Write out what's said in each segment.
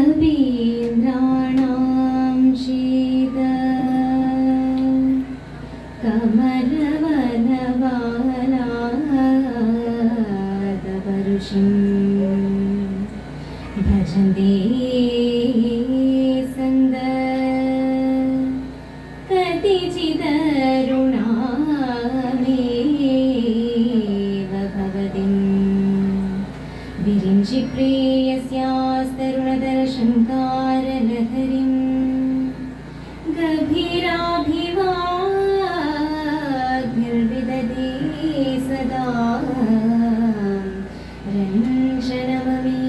കവീന്ദ്രാണാം ശീത കമലവനവാലാദപരുഷിം ഭജന്തേ സന്ദ കതിചിദരുണാമേവ ഭവതിം വിരിഞ്ചി പ്രിയസ്യാസ്തരുണദർശങ്കാരലഹരിം ഗഭീരാഭിവാഗ്ഭിർവിദധേ സദാ രഞ്ജനമമീ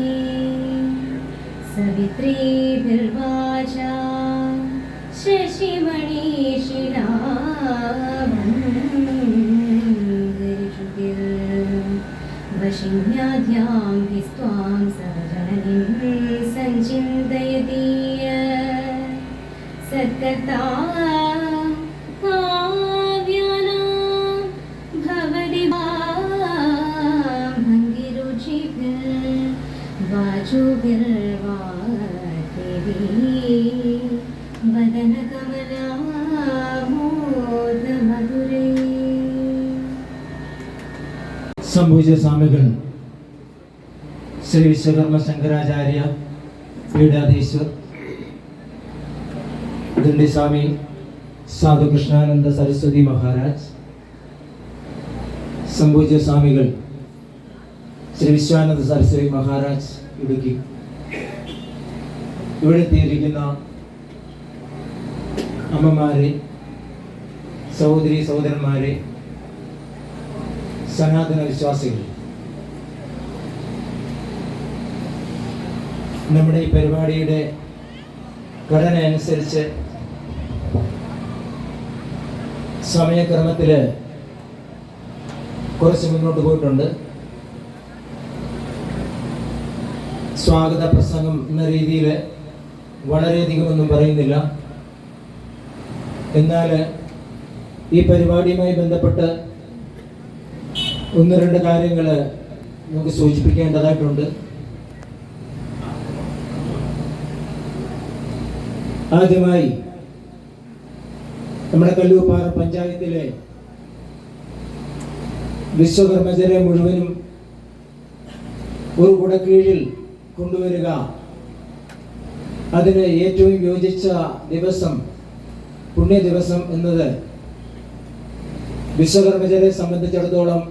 സവിത്രീഭിർവാചാ ശശിമണീഷിലാഭംഗരിഷുഭിർ വശിന്യാദ്യാം ഹിസ്ത്വാം സവജനനിം സഞ്ചിന്തയതീയ സത്കർത്താ കാവ്യാനാം ഭവതി ഭംഗിരുചിഭിർ വാചോഭിർവാദേവീ വദനകമലാമോദമധുരൈ. സംഭൂജ്യ സ്വാമികൾ ശ്രീ വിശ്വകർമ്മ ശങ്കരാചാര്യ പീഠാധീശ്വർ ദണ്ഡിസ്വാമി സാധു കൃഷ്ണാനന്ദ സരസ്വതി മഹാരാജ്, സംഭൂജ്യ സ്വാമികൾ ശ്രീ വിശ്വാനന്ദ സരസ്വതി മഹാരാജ് ഇടുക്കി, ഇവിടെ എത്തിയിരിക്കുന്ന അമ്മമാരെ, സഹോദരി സഹോദരന്മാരെ, സനാതന വിശ്വാസികൾ, നമ്മുടെ ഈ പരിപാടിയുടെ ഘടന അനുസരിച്ച് സമയക്രമത്തിൽ കുറച്ച് മുന്നോട്ട് പോയിട്ടുണ്ട്. സ്വാഗത പ്രസംഗം എന്ന രീതിയിൽ വളരെയധികം ഒന്നും പറയുന്നില്ല. എന്നാൽ ഈ പരിപാടിയുമായി ബന്ധപ്പെട്ട് ഒന്ന് രണ്ട് കാര്യങ്ങൾ നമുക്ക് സൂചിപ്പിക്കേണ്ടതായിട്ടുണ്ട്. ആദ്യമായി നമ്മുടെ കല്ലൂപ്പാറ പഞ്ചായത്തിലെ വിശ്വകർമ്മജരെ മുഴുവനും ഒരു കുടക്കീഴിൽ കൊണ്ടുവരിക, അതിന് ഏറ്റവും യോജിച്ച ദിവസം, പുണ്യ ദിവസം എന്നത് വിശ്വകർമ്മജരെ സംബന്ധിച്ചിടത്തോളം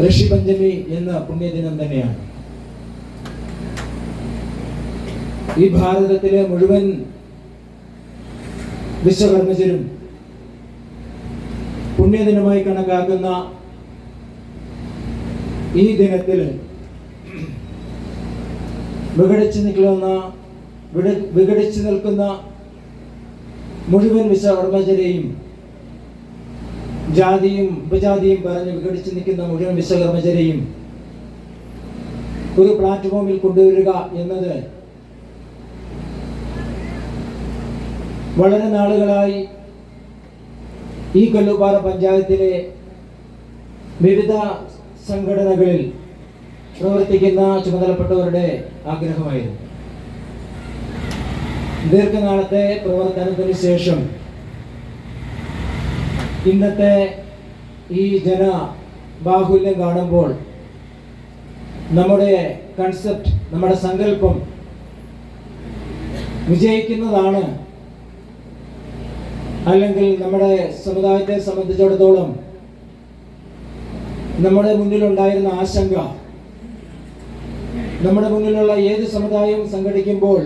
ഋഷിപഞ്ചമി എന്ന പുണ്യദിനം തന്നെയാണ്. ഈ ഭാരതത്തിലെ മുഴുവൻ വിശ്വകർമ്മജരും പുണ്യദിനമായി കണക്കാക്കുന്ന ഈ ദിനത്തിൽ വിഘടിച്ചു നിൽക്കുന്ന മുഴുവൻ വിശ്വകർമ്മജരെയും, ജാതിയും ഉപജാതിയും പറഞ്ഞ് വിഘടിച്ചു നിൽക്കുന്ന മുഴുവൻ വിശ്വകർമ്മജരെയും ഒരു പ്ലാറ്റ്ഫോമിൽ കൊണ്ടുവരിക എന്നത് വളരെ നാളുകളായി ഈ കല്ലൂപ്പാറ പഞ്ചായത്തിലെ വിവിധ സംഘടനകളിൽ പ്രവർത്തിക്കുന്ന ചുമതലപ്പെട്ടവരുടെ ആഗ്രഹമായിരുന്നു. ദീർഘനാളത്തെ പ്രവർത്തനത്തിന് ശേഷം ഇന്നത്തെ ഈ ജനബാഹുല്യം കാണുമ്പോൾ നമ്മുടെ കൺസെപ്റ്റ്, നമ്മുടെ സങ്കല്പം വിജയിക്കുന്നതാണ്, അല്ലെങ്കിൽ നമ്മുടെ സമുദായത്തെ സംബന്ധിച്ചിടത്തോളം നമ്മുടെ മുന്നിലുണ്ടായിരുന്ന ആശങ്ക, നമ്മുടെ മുന്നിലുള്ള ഏത് സമുദായവും സംഘടിക്കുമ്പോൾ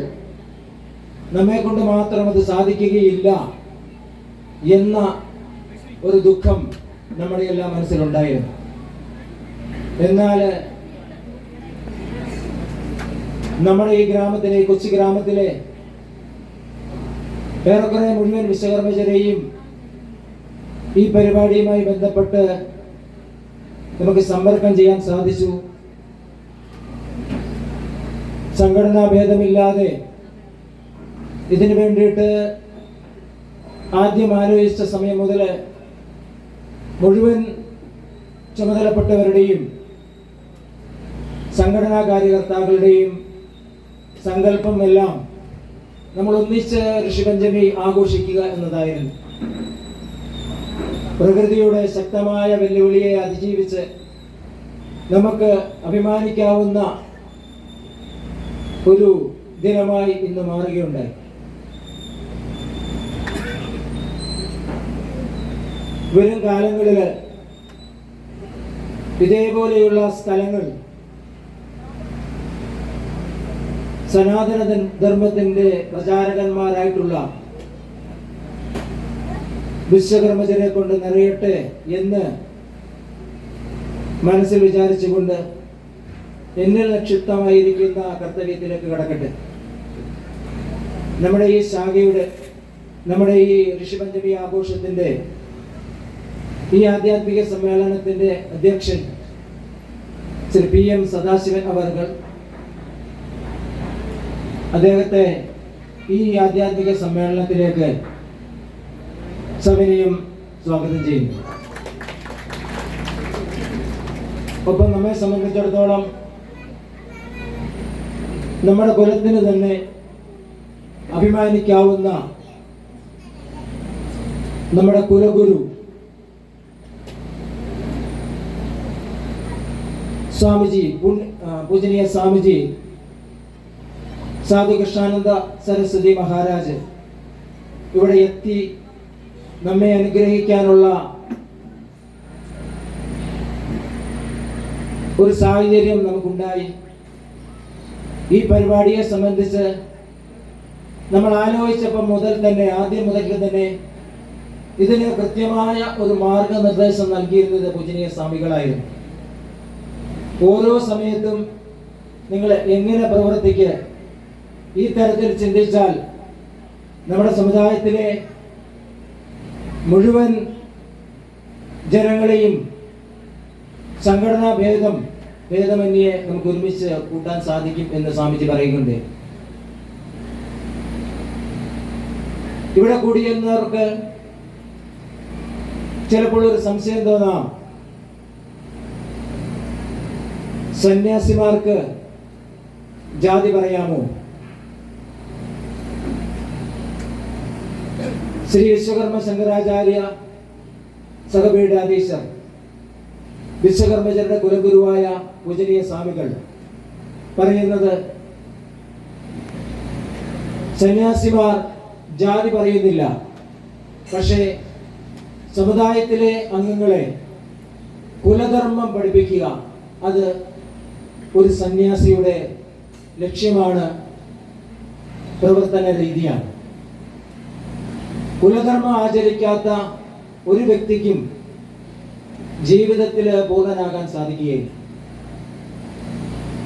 നമ്മെ കൊണ്ട് മാത്രം അത് സാധിക്കുകയില്ല എന്ന ഒരു ദുഃഖം നമ്മുടെ എല്ലാ മനസ്സിലുണ്ടായിരുന്നു. എന്നാൽ നമ്മുടെ ഈ ഗ്രാമത്തിലെ, കൊച്ചു ഗ്രാമത്തിലെ ഏറെക്കുറെ മുഴുവൻ വിശ്വകർമ്മജരെയും ഈ പരിപാടിയുമായി ബന്ധപ്പെട്ട് നമുക്ക് സമ്പർക്കം ചെയ്യാൻ സാധിച്ചു. സംഘടനാ ഭേദമില്ലാതെ ഇതിനു വേണ്ടിയിട്ട് ആദ്യം ആലോചിച്ച സമയം മുതൽ മുഴുവൻ ചുമതലപ്പെട്ടവരുടെയും സംഘടനാ കാര്യകർത്താക്കളുടെയും സങ്കല്പം എല്ലാം നമ്മൾ ഒന്നിച്ച് ഋഷിപഞ്ചമി ആഘോഷിക്കുക എന്നതായിരുന്നു. പ്രകൃതിയുടെ ശക്തമായ വെല്ലുവിളിയെ അതിജീവിച്ച് നമുക്ക് അഭിമാനിക്കാവുന്ന ഒരു ദിനമായി ഇന്ന് മാറുകയുണ്ടായി. വരും കാലങ്ങളിൽ ഇതേപോലെയുള്ള സ്ഥലങ്ങൾ സനാതന ധർമ്മത്തിന്റെ പ്രചാരകന്മാരായിട്ടുള്ള വിശ്വകർമ്മജരെ കൊണ്ട് നിറയട്ടെ എന്ന് മനസ്സിൽ വിചാരിച്ചുകൊണ്ട് എന്നിൽ നിക്ഷിപ്തമായിരിക്കുന്ന കർത്തവ്യത്തിലേക്ക് കടക്കട്ടെ. നമ്മുടെ ഈ ശാഖയുടെ, നമ്മുടെ ഈ ഋഷിപഞ്ചമി ആഘോഷത്തിന്റെ ഈ ആധ്യാത്മിക സമ്മേളനത്തിന്റെ അധ്യക്ഷൻ ശ്രീ PM സദാശിവൻ അവർകൾ അദ്ദേഹത്തെ ഈ ആധ്യാത്മിക സമ്മേളനത്തിലേക്ക് സവിനയം സ്വാഗതം ചെയ്യുന്നു. ഒപ്പം നമ്മെ സംബന്ധിച്ചിടത്തോളം നമ്മുടെ കുലത്തിന് തന്നെ അഭിമാനിക്കാവുന്ന നമ്മുടെ കുലഗുരു സ്വാമിജി, പൂജനീയ സ്വാമിജി സാധു കൃഷ്ണാനന്ദ സരസ്വതി മഹാരാജ് ഇവിടെ എത്തി നമ്മെ അനുഗ്രഹിക്കാനുള്ള ഒരു സാഹചര്യം നമുക്കുണ്ടായി. ഈ പരിപാടിയെ സംബന്ധിച്ച് നമ്മൾ ആലോചിച്ചപ്പോൾ ആദ്യം മുതൽക്ക് തന്നെ ഇതിന് കൃത്യമായ ഒരു മാർഗനിർദ്ദേശം നൽകിയിരുന്നത് പൂജനീയ സ്വാമികളായിരുന്നു. ഓരോ സമയത്തും നിങ്ങൾ എങ്ങനെ പ്രവർത്തിക്കുക, ഈ തരത്തിൽ ചിന്തിച്ചാൽ നമ്മുടെ സമുദായത്തിലെ മുഴുവൻ ജനങ്ങളെയും സംഘടനാ ഭേദമന്യേ നമുക്ക് ഒരുമിച്ച് കൂട്ടാൻ സാധിക്കും എന്ന് സ്വാമിജി പറയുന്നുണ്ട്. ഇവിടെ കൂടിയിരുന്നവർക്ക് ചിലപ്പോൾ ഒരു സംശയം തോന്നാം, സന്യാസിമാർക്ക് ജാതി പറയാമോ? ശ്രീ വിശ്വകർമ്മ ശങ്കരാചാര്യ സഹപീഠാധീശർ, വിശ്വകർമ്മജരുടെ കുലഗുരുവായ പൂജനീയ സ്വാമികൾ പറയുന്നത് സന്യാസിമാർ ജാതി പറയുന്നില്ല, പക്ഷേ സമുദായത്തിലെ അംഗങ്ങളെ കുലധർമ്മം പഠിപ്പിക്കുക, അത് ഒരു സന്യാസിയുടെ ലക്ഷ്യമാണ്, പ്രവർത്തന രീതിയാണ്. കുലധർമ്മം ആചരിക്കാത്ത ഒരു വ്യക്തിക്കും ജീവിതത്തിൽ പൂർണ്ണനാകാൻ സാധിക്കുകയില്ല.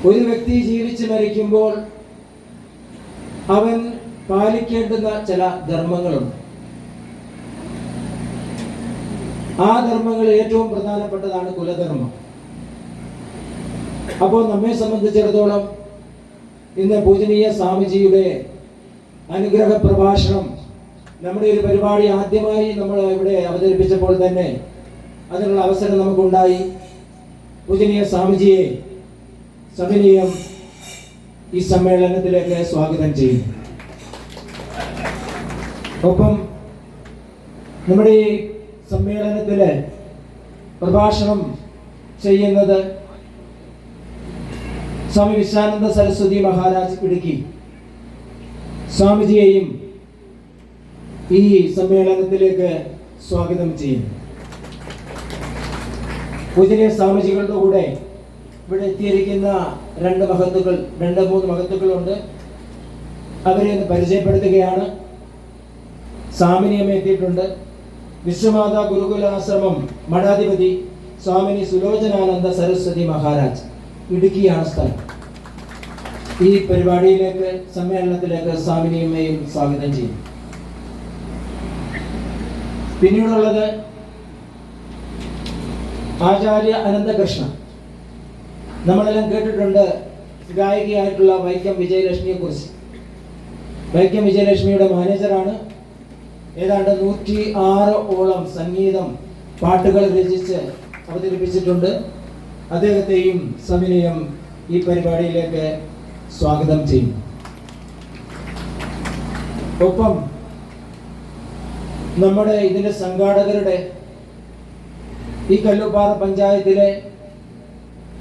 ഒരു വ്യക്തി ജീവിച്ച് മരിക്കുമ്പോൾ അവൻ പാലിക്കേണ്ടുന്ന ചില ധർമ്മങ്ങളുണ്ട്. ആ ധർമ്മങ്ങളിൽ ഏറ്റവും പ്രധാനപ്പെട്ടതാണ് കുലധർമ്മം. അപ്പോൾ നമ്മെ സംബന്ധിച്ചിടത്തോളം ഇന്ന് പൂജനീയ സ്വാമിജിയുടെ അനുഗ്രഹ പ്രഭാഷണം, നമ്മുടെ ഒരു പരിപാടി ആദ്യമായി നമ്മൾ ഇവിടെ അവതരിപ്പിച്ചപ്പോൾ തന്നെ അതിനുള്ള അവസരം നമുക്കുണ്ടായി. പൂജനീയ സ്വാമിജിയെ സവിനയം ഈ സമ്മേളനത്തിലേക്ക് സ്വാഗതം ചെയ്യുന്നു. ഒപ്പം നമ്മുടെ ഈ സമ്മേളനത്തിലെ പ്രഭാഷണം ചെയ്യുന്നത് സ്വാമി വിശ്വാനന്ദ സരസ്വതി മഹാരാജ് ഇടുക്കി സ്വാമിജിയെയും ഈ സമ്മേളനത്തിലേക്ക് സ്വാഗതം ചെയ്യുന്നു. പൂജനീയ സ്വാമിജികളുടെ കൂടെ ഇവിടെ എത്തിയിരിക്കുന്ന രണ്ട് മൂന്ന് മഹത്തുക്കളുണ്ട്. അവരെ ഒന്ന് പരിചയപ്പെടുത്തുകയാണ്. സ്വാമിനിയം എത്തിയിട്ടുണ്ട്. വിശ്വമാതാ ഗുരുകുലാശ്രമം മഠാധിപതി സ്വാമിനി സുലോചനാനന്ദ സരസ്വതി മഹാരാജ്, ഇടുക്കിയാണ് സ്ഥലം. ഈ പരിപാടിയിലേക്ക്, സമ്മേളനത്തിലേക്ക് സ്വാമിനിയമ്മയും സ്വാഗതം ചെയ്യും. പിന്നീടുള്ളത് ആചാര്യ അനന്തകൃഷ്ണ. നമ്മളെല്ലാം കേട്ടിട്ടുണ്ട് ഗായികയായിട്ടുള്ള വൈക്കം വിജയലക്ഷ്മിയെ കുറിച്ച്. വൈക്കം വിജയലക്ഷ്മിയുടെ മാനേജറാണ്. ഏതാണ്ട് 106 സംഗീതം പാട്ടുകൾ രചിച്ച് അവതരിപ്പിച്ചിട്ടുണ്ട്. അദ്ദേഹത്തെയും സവിനയം ഈ പരിപാടിയിലേക്ക് സ്വാഗതം ചെയ്യും. ഒപ്പം നമ്മുടെ ഇതിൻ്റെ സംഘാടകരുടെ, ഈ കല്ലുപ്പാറ പഞ്ചായത്തിലെ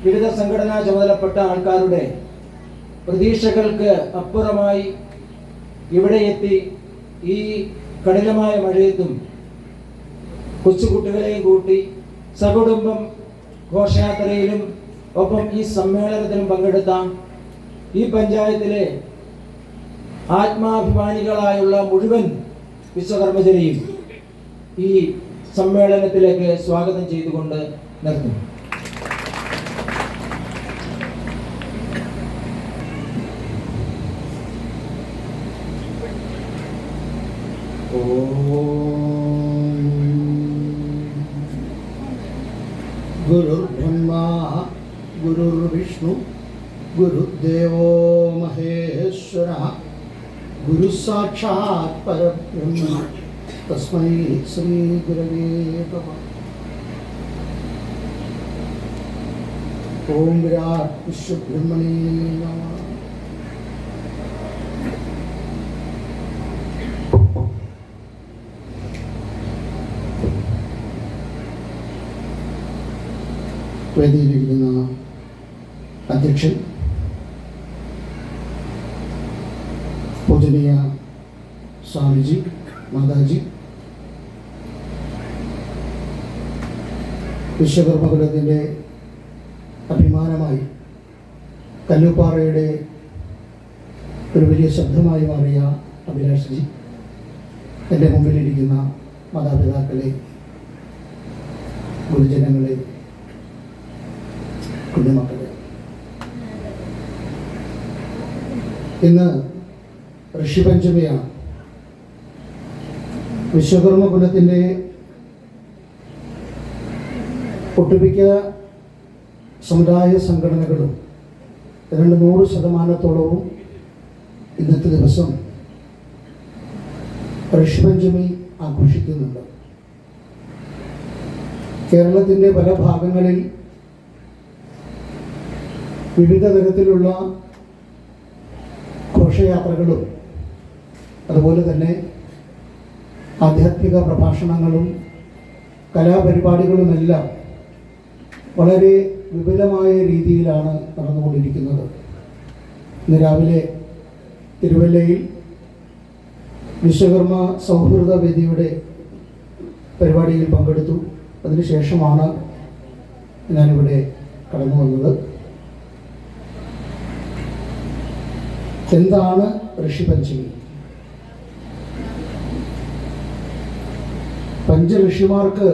വിവിധ സംഘടനാ ചുമതലപ്പെട്ട ആൾക്കാരുടെ പ്രതീക്ഷകൾക്ക് അപ്പുറമായി ഇവിടെ എത്തി ഈ കഠിനമായ മഴയത്തും കൊച്ചുകുട്ടികളെയും കൂട്ടി സകുടുംബം ഘോഷയാത്രയിലും ഒപ്പം ഈ സമ്മേളനത്തിലും പങ്കെടുത്ത ഈ പഞ്ചായത്തിലെ ആത്മാഭിമാനികളായുള്ള മുഴുവൻ വിശ്വകർമ്മജരെയും ഈ സമ്മേളനത്തിലേക്ക് സ്വാഗതം ചെയ്തുകൊണ്ട് നിർത്തുന്നു. ഗുരുർബ്രഹ്മാ ഗുരുർവിഷ്ണു ഗുരുദേവോ മഹേശ്വരഃ ഗുരുസാക്ഷാത് പരബ്രഹ്മ തസ്മൈ ശ്രീ ഗുരവേ നമഃ. ഓം വിരാട് വിശ്വബ്രഹ്മണേ നമഃ. വേദിയിലിരിക്കുന്ന അധ്യക്ഷൻ, പൂജനീയ സ്വാമിജി, മാതാജി, വിശ്വകർമ്മകുലത്തിൻ്റെ അഭിമാനമായി കല്ലുപ്പാറയുടെ ഒരു വലിയ ശബ്ദമായി മാറിയ അഭിലാഷ്ജി, എൻ്റെ മുമ്പിലിരിക്കുന്ന മാതാപിതാക്കളെ, ഗുരുജനങ്ങളെ, കുഞ്ഞുമക്കളെ, ഇന്ന് ഋഷിപഞ്ചമിയാണ്. വിശ്വകർമ്മ കുലത്തിൻ്റെ ഒട്ടുമിക്ക സമുദായ സംഘടനകളും 100% ഇന്നത്തെ ദിവസം ഋഷിപഞ്ചമി ആഘോഷിക്കുന്നുണ്ട്. കേരളത്തിൻ്റെ പല ഭാഗങ്ങളിൽ വിവിധ തരത്തിലുള്ള ഘോഷയാത്രകളും അതുപോലെ തന്നെ ആധ്യാത്മിക പ്രഭാഷണങ്ങളും കലാപരിപാടികളുമെല്ലാം വളരെ വിപുലമായ രീതിയിലാണ് നടന്നുകൊണ്ടിരിക്കുന്നത്. ഇന്ന് രാവിലെ തിരുവല്ലയിൽ വിശ്വകർമ്മ സൗഹൃദ വേദിയുടെ പരിപാടിയിൽ പങ്കെടുത്തു. അതിനുശേഷമാണ് ഞാനിവിടെ കടന്നു വന്നത്. എന്താണ് ഋഷിപഞ്ചമി? പഞ്ചഋഷിമാർക്ക്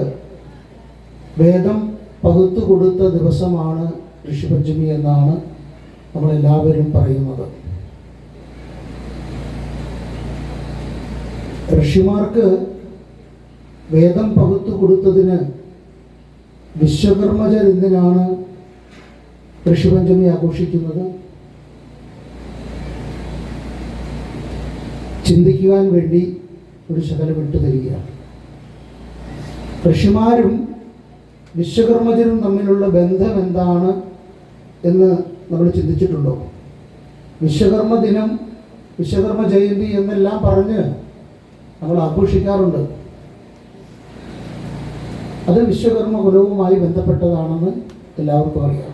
വേദം പകുത്തു കൊടുത്ത ദിവസമാണ് ഋഷിപഞ്ചമി എന്നാണ് നമ്മളെല്ലാവരും പറയുന്നത്. ഋഷിമാർക്ക് വേദം പകുത്തു കൊടുത്തതിന് വിശ്വകർമ്മജർ എന്തിനാണ് ഋഷിപഞ്ചമി ആഘോഷിക്കുന്നത്? ചിന്തിക്കുവാൻ വേണ്ടി ഒരു ശകലം വിട്ടു തരികയാണ്. ഋഷിമാരും വിശ്വകർമ്മജരും തമ്മിലുള്ള ബന്ധം എന്താണ് എന്ന് നമ്മൾ ചിന്തിച്ചിട്ടുണ്ടോ? വിശ്വകർമ്മ ദിനം, വിശ്വകർമ്മ ജയന്തി എന്നെല്ലാം പറഞ്ഞ് നമ്മൾ ആഘോഷിക്കാറുണ്ട്. അത് വിശ്വകർമ്മ കുലവുമായി ബന്ധപ്പെട്ടതാണെന്ന് എല്ലാവർക്കും അറിയാം.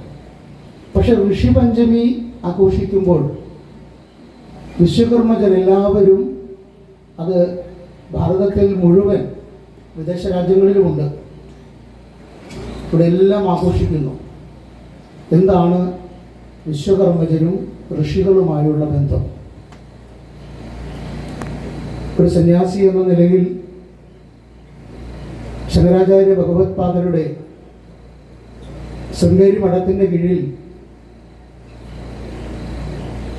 പക്ഷെ ഋഷിപഞ്ചമി ആഘോഷിക്കുമ്പോൾ വിശ്വകർമ്മജരെല്ലാവരും, അത് ഭാരതത്തിൽ മുഴുവൻ വിദേശ രാജ്യങ്ങളിലുമുണ്ട്, ഇവിടെ എല്ലാം ആഘോഷിക്കുന്നു. എന്താണ് വിശ്വകർമ്മജരും ഋഷികളുമായുള്ള ബന്ധം? ഒരു സന്യാസി എന്ന നിലയിൽ ശങ്കരാചാര്യ ഭഗവത് പാദരുടെ ശൃംഗേരി മഠത്തിൻ്റെ കീഴിൽ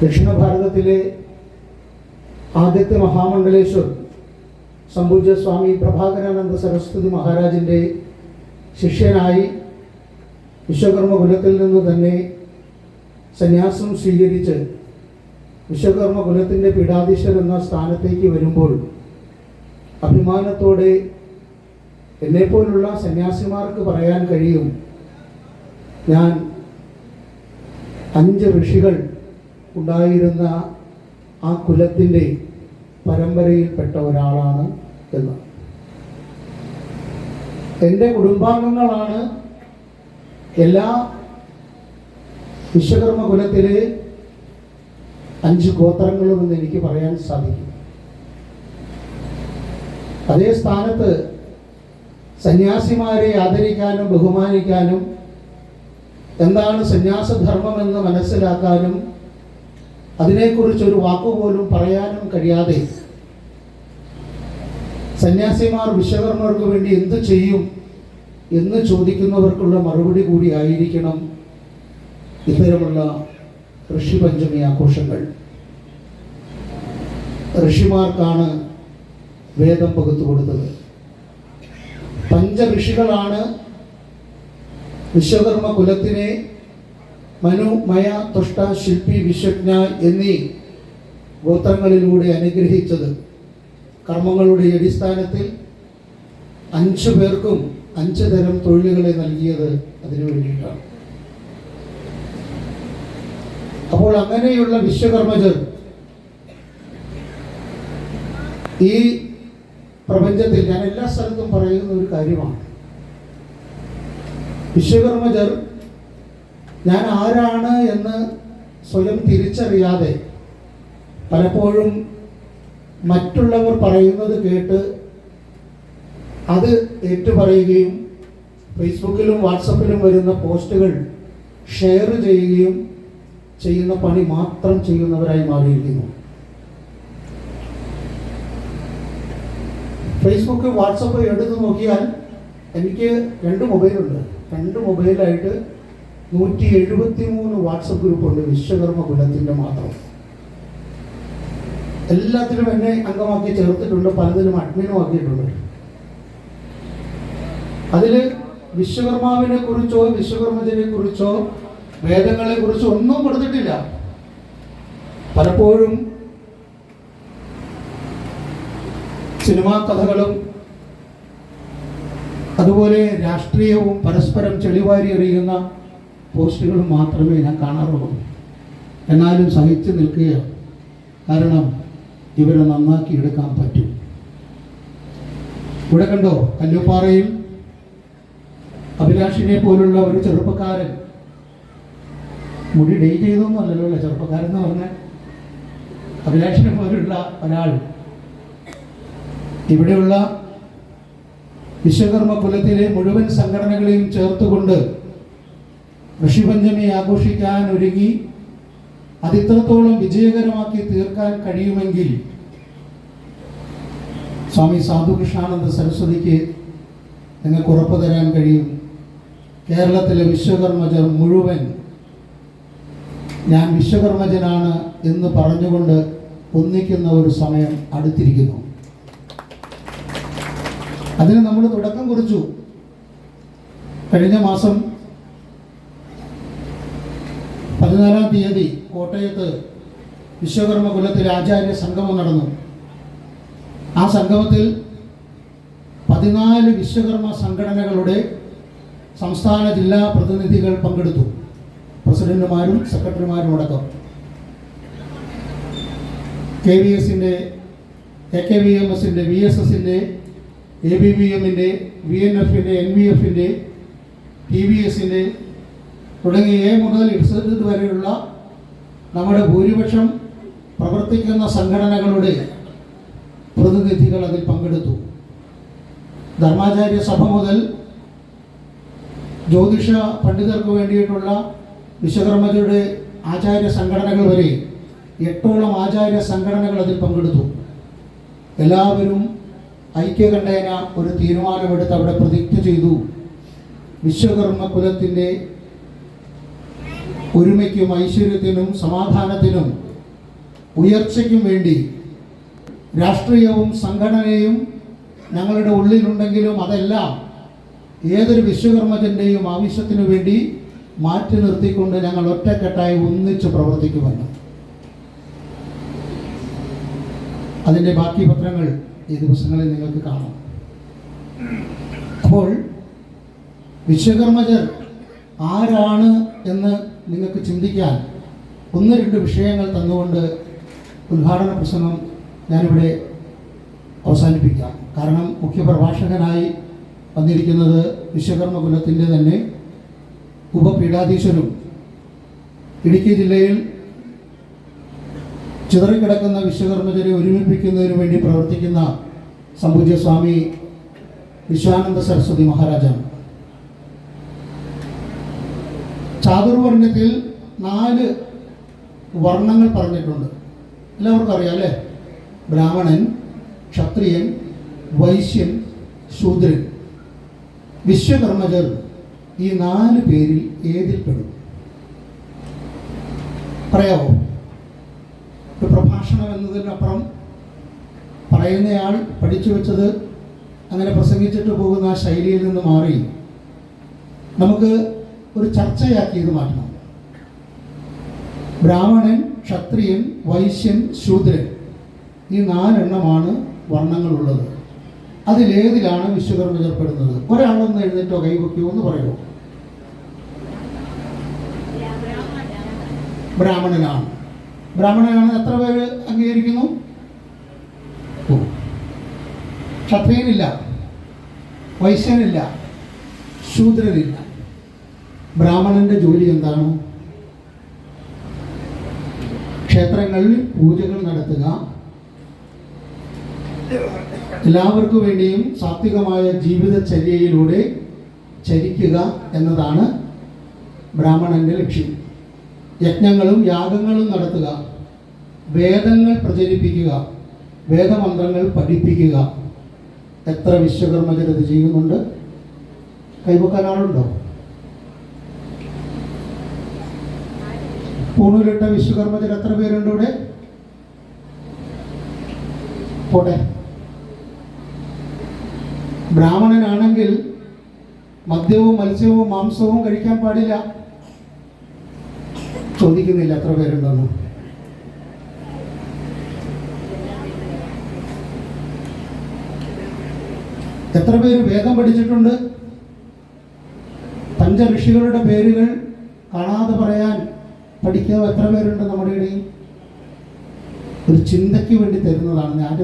ദക്ഷിണ ഭാരതത്തിലെ ആദ്യത്തെ മഹാമണ്ഡലേശ്വർ സംപൂജ്യ സ്വാമി പ്രഭാകരാനന്ദ സരസ്വതി മഹാരാജിൻ്റെ ശിഷ്യനായി വിശ്വകർമ്മ കുലത്തിൽ നിന്ന് തന്നെ സന്യാസം സ്വീകരിച്ച് വിശ്വകർമ്മ കുലത്തിൻ്റെ പീഠാധീശർ എന്ന സ്ഥാനത്തേക്ക് വരുമ്പോൾ അഭിമാനത്തോടെ എന്നെപ്പോലുള്ള സന്യാസിമാർക്ക് പറയാൻ കഴിയും, ഞാൻ 5 ഋഷികൾ ഉണ്ടായിരുന്ന ആ കുലത്തിൻ്റെ പരമ്പരയിൽപ്പെട്ട ഒരാളാണ് എന്ന്. എൻ്റെ കുടുംബാംഗങ്ങളാണ് എല്ലാ വിശ്വകർമ്മ കുലത്തിലെ 5 ഗോത്രങ്ങളും എന്ന് എനിക്ക് പറയാൻ സാധിക്കും. അതേ സ്ഥാനത്ത് സന്യാസിമാരെ ആദരിക്കാനും ബഹുമാനിക്കാനും എന്താണ് സന്യാസധർമ്മം എന്ന് മനസ്സിലാക്കാനും അതിനെക്കുറിച്ചൊരു വാക്കുപോലും പറയാനും കഴിയാതെ സന്യാസിമാർ വിശ്വകർമ്മർക്ക് വേണ്ടി എന്ത് ചെയ്യും എന്ന് ചോദിക്കുന്നവർക്കുള്ള മറുപടി കൂടി ആയിരിക്കണം ഇത്തരമുള്ള ഋഷിപഞ്ചമി ആഘോഷങ്ങൾ. ഋഷിമാർക്കാണ് വേദം പകുത്തു കൊടുത്തത്. 5 ഋഷികളാണ് വിശ്വകർമ്മ കുലത്തിനെ മനു, മയ, തുഷ്ട, ശില്പി, വിശ്വജ്ഞ എന്നീ ഗോത്രങ്ങളിലൂടെ അനുഗ്രഹിച്ചത്. കർമ്മങ്ങളുടെ അടിസ്ഥാനത്തിൽ 5 പേർക്കും 5 തരം തൊഴിലുകളെ നൽകിയത് അതിനു വേണ്ടിയിട്ടാണ്. അപ്പോൾ അങ്ങനെയുള്ള വിശ്വകർമ്മജർ ഈ പ്രപഞ്ചത്തിൽ, ഞാൻ എല്ലാ സ്ഥലത്തും പറയുന്ന ഒരു കാര്യമാണ്, വിശ്വകർമ്മജർ ഞാൻ ആരാണ് എന്ന് സ്വയം തിരിച്ചറിയാതെ പലപ്പോഴും മറ്റുള്ളവർ പറയുന്നത് കേട്ട് അത് ഏറ്റുപറയുകയും ഫേസ്ബുക്കിലും വാട്സപ്പിലും വരുന്ന പോസ്റ്റുകൾ ഷെയർ ചെയ്യുകയും ചെയ്യുന്ന പണി മാത്രം ചെയ്യുന്നവരായി മാറിയിരിക്കുന്നു. ഫേസ്ബുക്ക്, വാട്സപ്പ് എടുത്ത് നോക്കിയാൽ എനിക്ക് 2 മൊബൈലുണ്ട്. 2 മൊബൈലായിട്ട് 173 വാട്സപ്പ് ഗ്രൂപ്പുണ്ട് വിശ്വകർമ്മ കുലത്തിൻ്റെ മാത്രം. എല്ലാത്തിലും എന്നെ അംഗമാക്കി ചേർത്തിട്ടുണ്ട്, പലതിലും അഡ്മിനും ആക്കിയിട്ടുണ്ട്. അതിൽ വിശ്വകർമാവിനെ കുറിച്ചോ വിശ്വകർമ്മജനെ കുറിച്ചോ വേദങ്ങളെ കുറിച്ചോ ഒന്നും കൊടുത്തിട്ടില്ല. പലപ്പോഴും സിനിമാ കഥകളും അതുപോലെ രാഷ്ട്രീയവും പരസ്പരം ചെളിവാരി എറിയുന്ന പോസ്റ്റുകളും മാത്രമേ ഞാൻ കാണാറുള്ളൂ. എന്നാലും സഹിച്ചു നിൽക്കുകയാണ്. കാരണം ഇവരെ നന്നാക്കി എടുക്കാൻ പറ്റും. ഇവിടെ കണ്ടോ, കല്ലുപ്പാറയിൽ അഭിലാഷിനെ പോലുള്ള ഒരു ചെറുപ്പക്കാരൻ, മുടി ഡേറ്റ് ചെയ്തൊന്നും അല്ലല്ലോ അല്ലേ ചെറുപ്പക്കാരൻ എന്ന് പറഞ്ഞാൽ, അഭിലാഷിനെ പോലുള്ള ഒരാൾ ഇവിടെയുള്ള വിശ്വകർമ്മ കുലത്തിലെ മുഴുവൻ സംഘടനകളെയും ചേർത്തുകൊണ്ട് ഋഷിപഞ്ചമി ആഘോഷിക്കാൻ ഒരുങ്ങി അതിത്രത്തോളം വിജയകരമാക്കി തീർക്കാൻ കഴിയുമെങ്കിൽ സ്വാമി സാധുകൃഷ്ണാനന്ദ സരസ്വതിക്ക് നിങ്ങൾക്ക് ഉറപ്പ് തരാൻ കഴിയും, കേരളത്തിലെ വിശ്വകർമ്മജർ മുഴുവൻ ഞാൻ വിശ്വകർമ്മജനാണ് എന്ന് പറഞ്ഞുകൊണ്ട് ഒന്നിക്കുന്ന ഒരു സമയം അടുത്തിരിക്കുന്നു. അതിന് നമ്മൾ തുടക്കം കുറിച്ചു. കഴിഞ്ഞ മാസം 14-ാം തീയതി കോട്ടയത്ത് വിശ്വകർമ്മ കുലത്തിലെ ആചാര്യ സംഗമം നടന്നു. ആ സംഗമത്തിൽ 14 വിശ്വകർമ്മ സംഘടനകളുടെ സംസ്ഥാന ജില്ലാ പ്രതിനിധികൾ പങ്കെടുത്തു. പ്രസിഡന്റുമാരും സെക്രട്ടറിമാരും അടക്കം. KVSൻ്റെ, KKVMSൻ്റെ, VSSൻ്റെ, ABVMൻ്റെ, VNFൻ്റെ, NVFൻ്റെ, TVSൻ്റെ തുടങ്ങിയ A മുതൽ Z വരെയുള്ള നമ്മുടെ ഭൂരിപക്ഷം പ്രവർത്തിക്കുന്ന സംഘടനകളുടെ പ്രതിനിധികൾ അതിൽ പങ്കെടുത്തു. ധർമാചാര്യ സഭ മുതൽ ജ്യോതിഷ പണ്ഡിതർക്ക് വേണ്ടിയിട്ടുള്ള വിശ്വകർമ്മജരുടെ ആചാര്യ സംഘടനകൾ വരെ 8ഓളം ആചാര്യ സംഘടനകൾ അതിൽ പങ്കെടുത്തു. എല്ലാവരും ഐക്യകണ്ഠേന ഒരു തീരുമാനമെടുത്ത് അവിടെ പ്രതിജ്ഞ ചെയ്തു, വിശ്വകർമ്മ കുലത്തിൻ്റെ ഒരുമയ്ക്കും ഐശ്വര്യത്തിനും സമാധാനത്തിനും ഉയർച്ചയ്ക്കും വേണ്ടി രാഷ്ട്രീയവും സംഘടനയും ഞങ്ങളുടെ ഉള്ളിലുണ്ടെങ്കിലും അതെല്ലാം ഏതൊരു വിശ്വകർമ്മജൻ്റെയും ആവശ്യത്തിനു വേണ്ടി മാറ്റി നിർത്തിക്കൊണ്ട് ഞങ്ങൾ ഒറ്റക്കെട്ടായി ഒന്നിച്ച് പ്രവർത്തിക്കുമെന്ന്. അതിൻ്റെ ബാക്കി പത്രങ്ങൾ ഈ ദിവസങ്ങളിൽ നിങ്ങൾക്ക് കാണാം. അപ്പോൾ വിശ്വകർമ്മജർ ആരാണ് എന്ന് നിങ്ങൾക്ക് ചിന്തിക്കാൻ 1-2 വിഷയങ്ങൾ തന്നുകൊണ്ട് ഉദ്ഘാടന പ്രസംഗം ഞാനിവിടെ അവസാനിപ്പിക്കാം. കാരണം മുഖ്യപ്രഭാഷകനായി വന്നിരിക്കുന്നത് വിശ്വകർമ്മ കുലത്തിൻ്റെ തന്നെ ഉപപീഠാധീശനും ഇടുക്കി ജില്ലയിൽ ചിതറിക്കിടക്കുന്ന വിശ്വകർമ്മജരെ ഒരുമിപ്പിക്കുന്നതിന് വേണ്ടി പ്രവർത്തിക്കുന്ന സംപൂജ്യ സ്വാമി വിശ്വാനന്ദ സരസ്വതി മഹാരാജാണ്. ചാതുർവർണ്ണത്തിൽ 4 വർണ്ണങ്ങൾ പറഞ്ഞിട്ടുണ്ട്. എല്ലാവർക്കും അറിയാം അല്ലേ? ബ്രാഹ്മണൻ, ക്ഷത്രിയൻ, വൈശ്യൻ, ശൂദ്രൻ. വിശ്വകർമ്മജർ ഈ 4 പേരിൽ ഏതിൽ പെടും? പറയാമോ? ഒരു പ്രഭാഷണം എന്നതിനപ്പുറം പറയുന്നയാൾ പഠിച്ചു വെച്ചത് അങ്ങനെ പ്രസംഗിച്ചിട്ട് പോകുന്ന ആ ശൈലിയിൽ നിന്ന് മാറി നമുക്ക് ഒരു ചർച്ചയാക്കി ഇത് മാറ്റണം. ബ്രാഹ്മണൻ, ക്ഷത്രിയൻ, വൈശ്യൻ, ശൂദ്രൻ, ഈ 4 എണ്ണമാണ് വർണ്ണങ്ങളുള്ളത്. അതിലേതിലാണ് വിശ്വകർമ്മജർ പെടുന്നത്? ഒരാളൊന്ന് എഴുന്നേറ്റോ, കൈവയ്ക്കോ എന്ന് പറയുമോ? ബ്രാഹ്മണനാണ്. ബ്രാഹ്മണനാണ്. എത്ര പേര് അംഗീകരിക്കുന്നു? ക്ഷത്രിയനില്ല, വൈശ്യനില്ല, ശൂദ്രനില്ല. ബ്രാഹ്മണന്റെ ജോലി എന്താണ്? ക്ഷേത്രങ്ങളിൽ പൂജകൾ നടത്തുക, എല്ലാവർക്കു വേണ്ടിയും സാത്വികമായ ജീവിതചര്യയിലൂടെ ചരിക്കുക എന്നതാണ് ബ്രാഹ്മണന്റെ ലക്ഷ്യം. യജ്ഞങ്ങളും യാഗങ്ങളും നടത്തുക, വേദങ്ങൾ പ്രചരിപ്പിക്കുക, വേദമന്ത്രങ്ങൾ പഠിപ്പിക്കുക. എത്ര വിശ്വകർമ്മജർ ഇത് ചെയ്യുന്നുണ്ട്? കൈവക്കാൻ ആളുണ്ടോ? പൂണൂലിട്ട വിശ്വകർമ്മജർ എത്ര പേരുണ്ട് ഇവിടെ? പോട്ടെ. ബ്രാഹ്മണനാണെങ്കിൽ മദ്യവും മത്സ്യവും മാംസവും കഴിക്കാൻ പാടില്ല. ചോദിക്കുന്നില്ല എത്ര പേരുണ്ടെന്ന്. എത്ര പേര് വേദം പഠിച്ചിട്ടുണ്ട്? പഞ്ചഋഷികളുടെ പേരുകൾ കാണാതെ പറയാൻ പഠിക്കുക എത്ര പേരുണ്ട് നമ്മുടെ ഇടയിൽ? ഒരു ചിന്തയ്ക്ക് വേണ്ടി തരുന്നതാണ്. ഞാൻ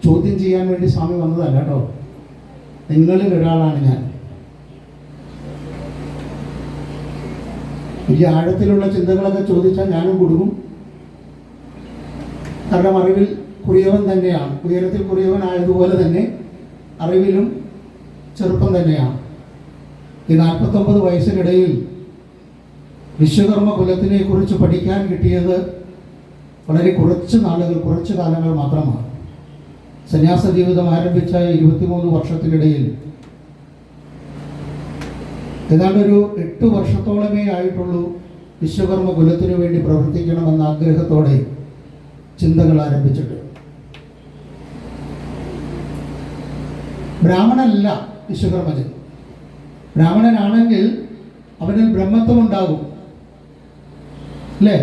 ചോദ്യം ചെയ്യാൻ വേണ്ടി സ്വാമി വന്നതല്ല കേട്ടോ. നിങ്ങളിൽ ഒരാളാണ് ഞാൻ. വലിയ ആഴത്തിലുള്ള ചിന്തകളൊക്കെ ചോദിച്ചാൽ ഞാനും കൊടുക്കും. കാരണം അറിവിൽ കുറിയവൻ തന്നെയാണ്. ഉയരത്തിൽ കുറിയവനായതുപോലെ തന്നെ അറിവിലും ചെറുപ്പം തന്നെയാണ്. ഈ 49 വയസ്സിനിടയിൽ വിശ്വകർമ്മ കുലത്തിനെ കുറിച്ച് പഠിക്കാൻ കിട്ടിയത് വളരെ കുറച്ച് കാലങ്ങൾ മാത്രമാണ്. സന്യാസ ജീവിതം ആരംഭിച്ച 23 വർഷത്തിനിടയിൽ ഏതാണ്ടൊരു 8 വർഷത്തോളമേ ആയിട്ടുള്ളൂ വിശ്വകർമ്മ കുലത്തിനു വേണ്ടി പ്രവർത്തിക്കണമെന്ന ആഗ്രഹത്തോടെ ചിന്തകൾ ആരംഭിച്ചിട്ട്. ബ്രാഹ്മണനല്ല വിശ്വകർമ്മജൻ. ബ്രാഹ്മണനാണെങ്കിൽ അവനിൽ ബ്രഹ്മത്വം ഉണ്ടാകും അല്ലേ?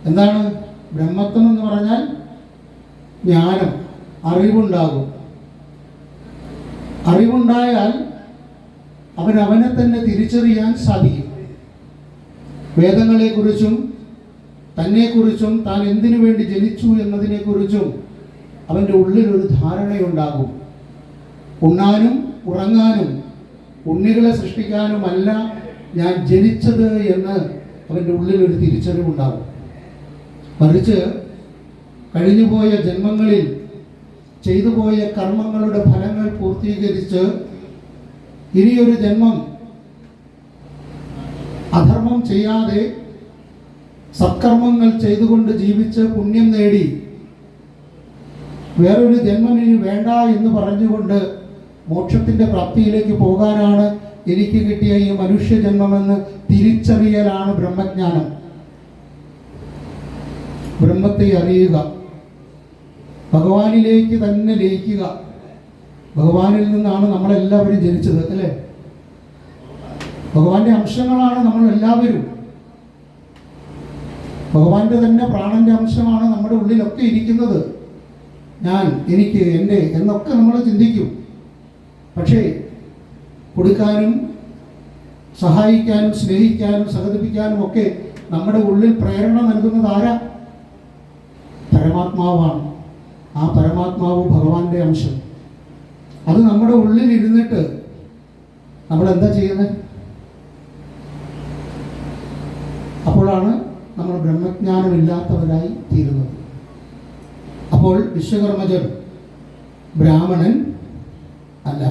എന്താണ് ബ്രഹ്മത്വം എന്ന് പറഞ്ഞാൽ? ജ്ഞാനം, അറിവുണ്ടാകും. അറിവുണ്ടായാൽ അവനെ തന്നെ തിരിച്ചറിയാൻ സാധിക്കും. വേദങ്ങളെക്കുറിച്ചും തന്നെക്കുറിച്ചും താൻ എന്തിനു വേണ്ടി ജനിച്ചു എന്നതിനെക്കുറിച്ചും അവൻ്റെ ഉള്ളിലൊരു ധാരണയുണ്ടാകും. ഉണ്ണാനും ഉറങ്ങാനും ഉണ്ണികളെ സൃഷ്ടിക്കാനുമല്ല ഞാൻ ജനിച്ചത് എന്ന് അവൻ്റെ ഉള്ളിലൊരു തിരിച്ചറിവുണ്ടാകും. മറിച്ച് കഴിഞ്ഞുപോയ ജന്മങ്ങളിൽ ചെയ്തു പോയ കർമ്മങ്ങളുടെ ഫലങ്ങൾ പൂർത്തീകരിച്ച് ഇനിയൊരു ജന്മം അധർമ്മം ചെയ്യാതെ സത്കർമ്മങ്ങൾ ചെയ്തുകൊണ്ട് ജീവിച്ച് പുണ്യം നേടി വേറൊരു ജന്മം ഇനി വേണ്ട എന്ന് പറഞ്ഞുകൊണ്ട് മോക്ഷത്തിൻ്റെ പ്രാപ്തിയിലേക്ക് പോകാനാണ് എനിക്ക് കിട്ടിയ ഈ മനുഷ്യജന്മമെന്ന് തിരിച്ചറിയലാണ് ബ്രഹ്മജ്ഞാനം. ബ്രഹ്മത്തെ അറിയുക, ഭഗവാനിലേക്ക് തന്നെ ലയിക്കുക. ഭഗവാനിൽ നിന്നാണ് നമ്മളെല്ലാവരും ജനിച്ചത് അല്ലേ? ഭഗവാന്റെ അംശങ്ങളാണ് നമ്മളെല്ലാവരും. ഭഗവാന്റെ തന്നെ പ്രാണന്റെ അംശമാണ് നമ്മുടെ ഉള്ളിലൊക്കെ ഇരിക്കുന്നത്. ഞാൻ, എനിക്ക്, എൻ്റെ എന്നൊക്കെ നമ്മൾ ചിന്തിക്കും. പക്ഷേ കൊടുക്കാനും സഹായിക്കാനും സ്നേഹിക്കാനും സഹതപിക്കാനും ഒക്കെ നമ്മുടെ ഉള്ളിൽ പ്രേരണ നൽകുന്നത് ആരാ? പരമാത്മാവാണ്. ആ പരമാത്മാവ് ഭഗവാന്റെ അംശം അത് നമ്മുടെ ഉള്ളിൽ ഇരുന്നിട്ട് നമ്മൾ എന്താ ചെയ്യുന്നത്? അപ്പോഴാണ് നമ്മൾ ബ്രഹ്മജ്ഞാനമില്ലാത്തവരായി തീരുന്നത്. അപ്പോൾ വിശ്വകർമ്മജർ ബ്രാഹ്മണൻ അല്ല.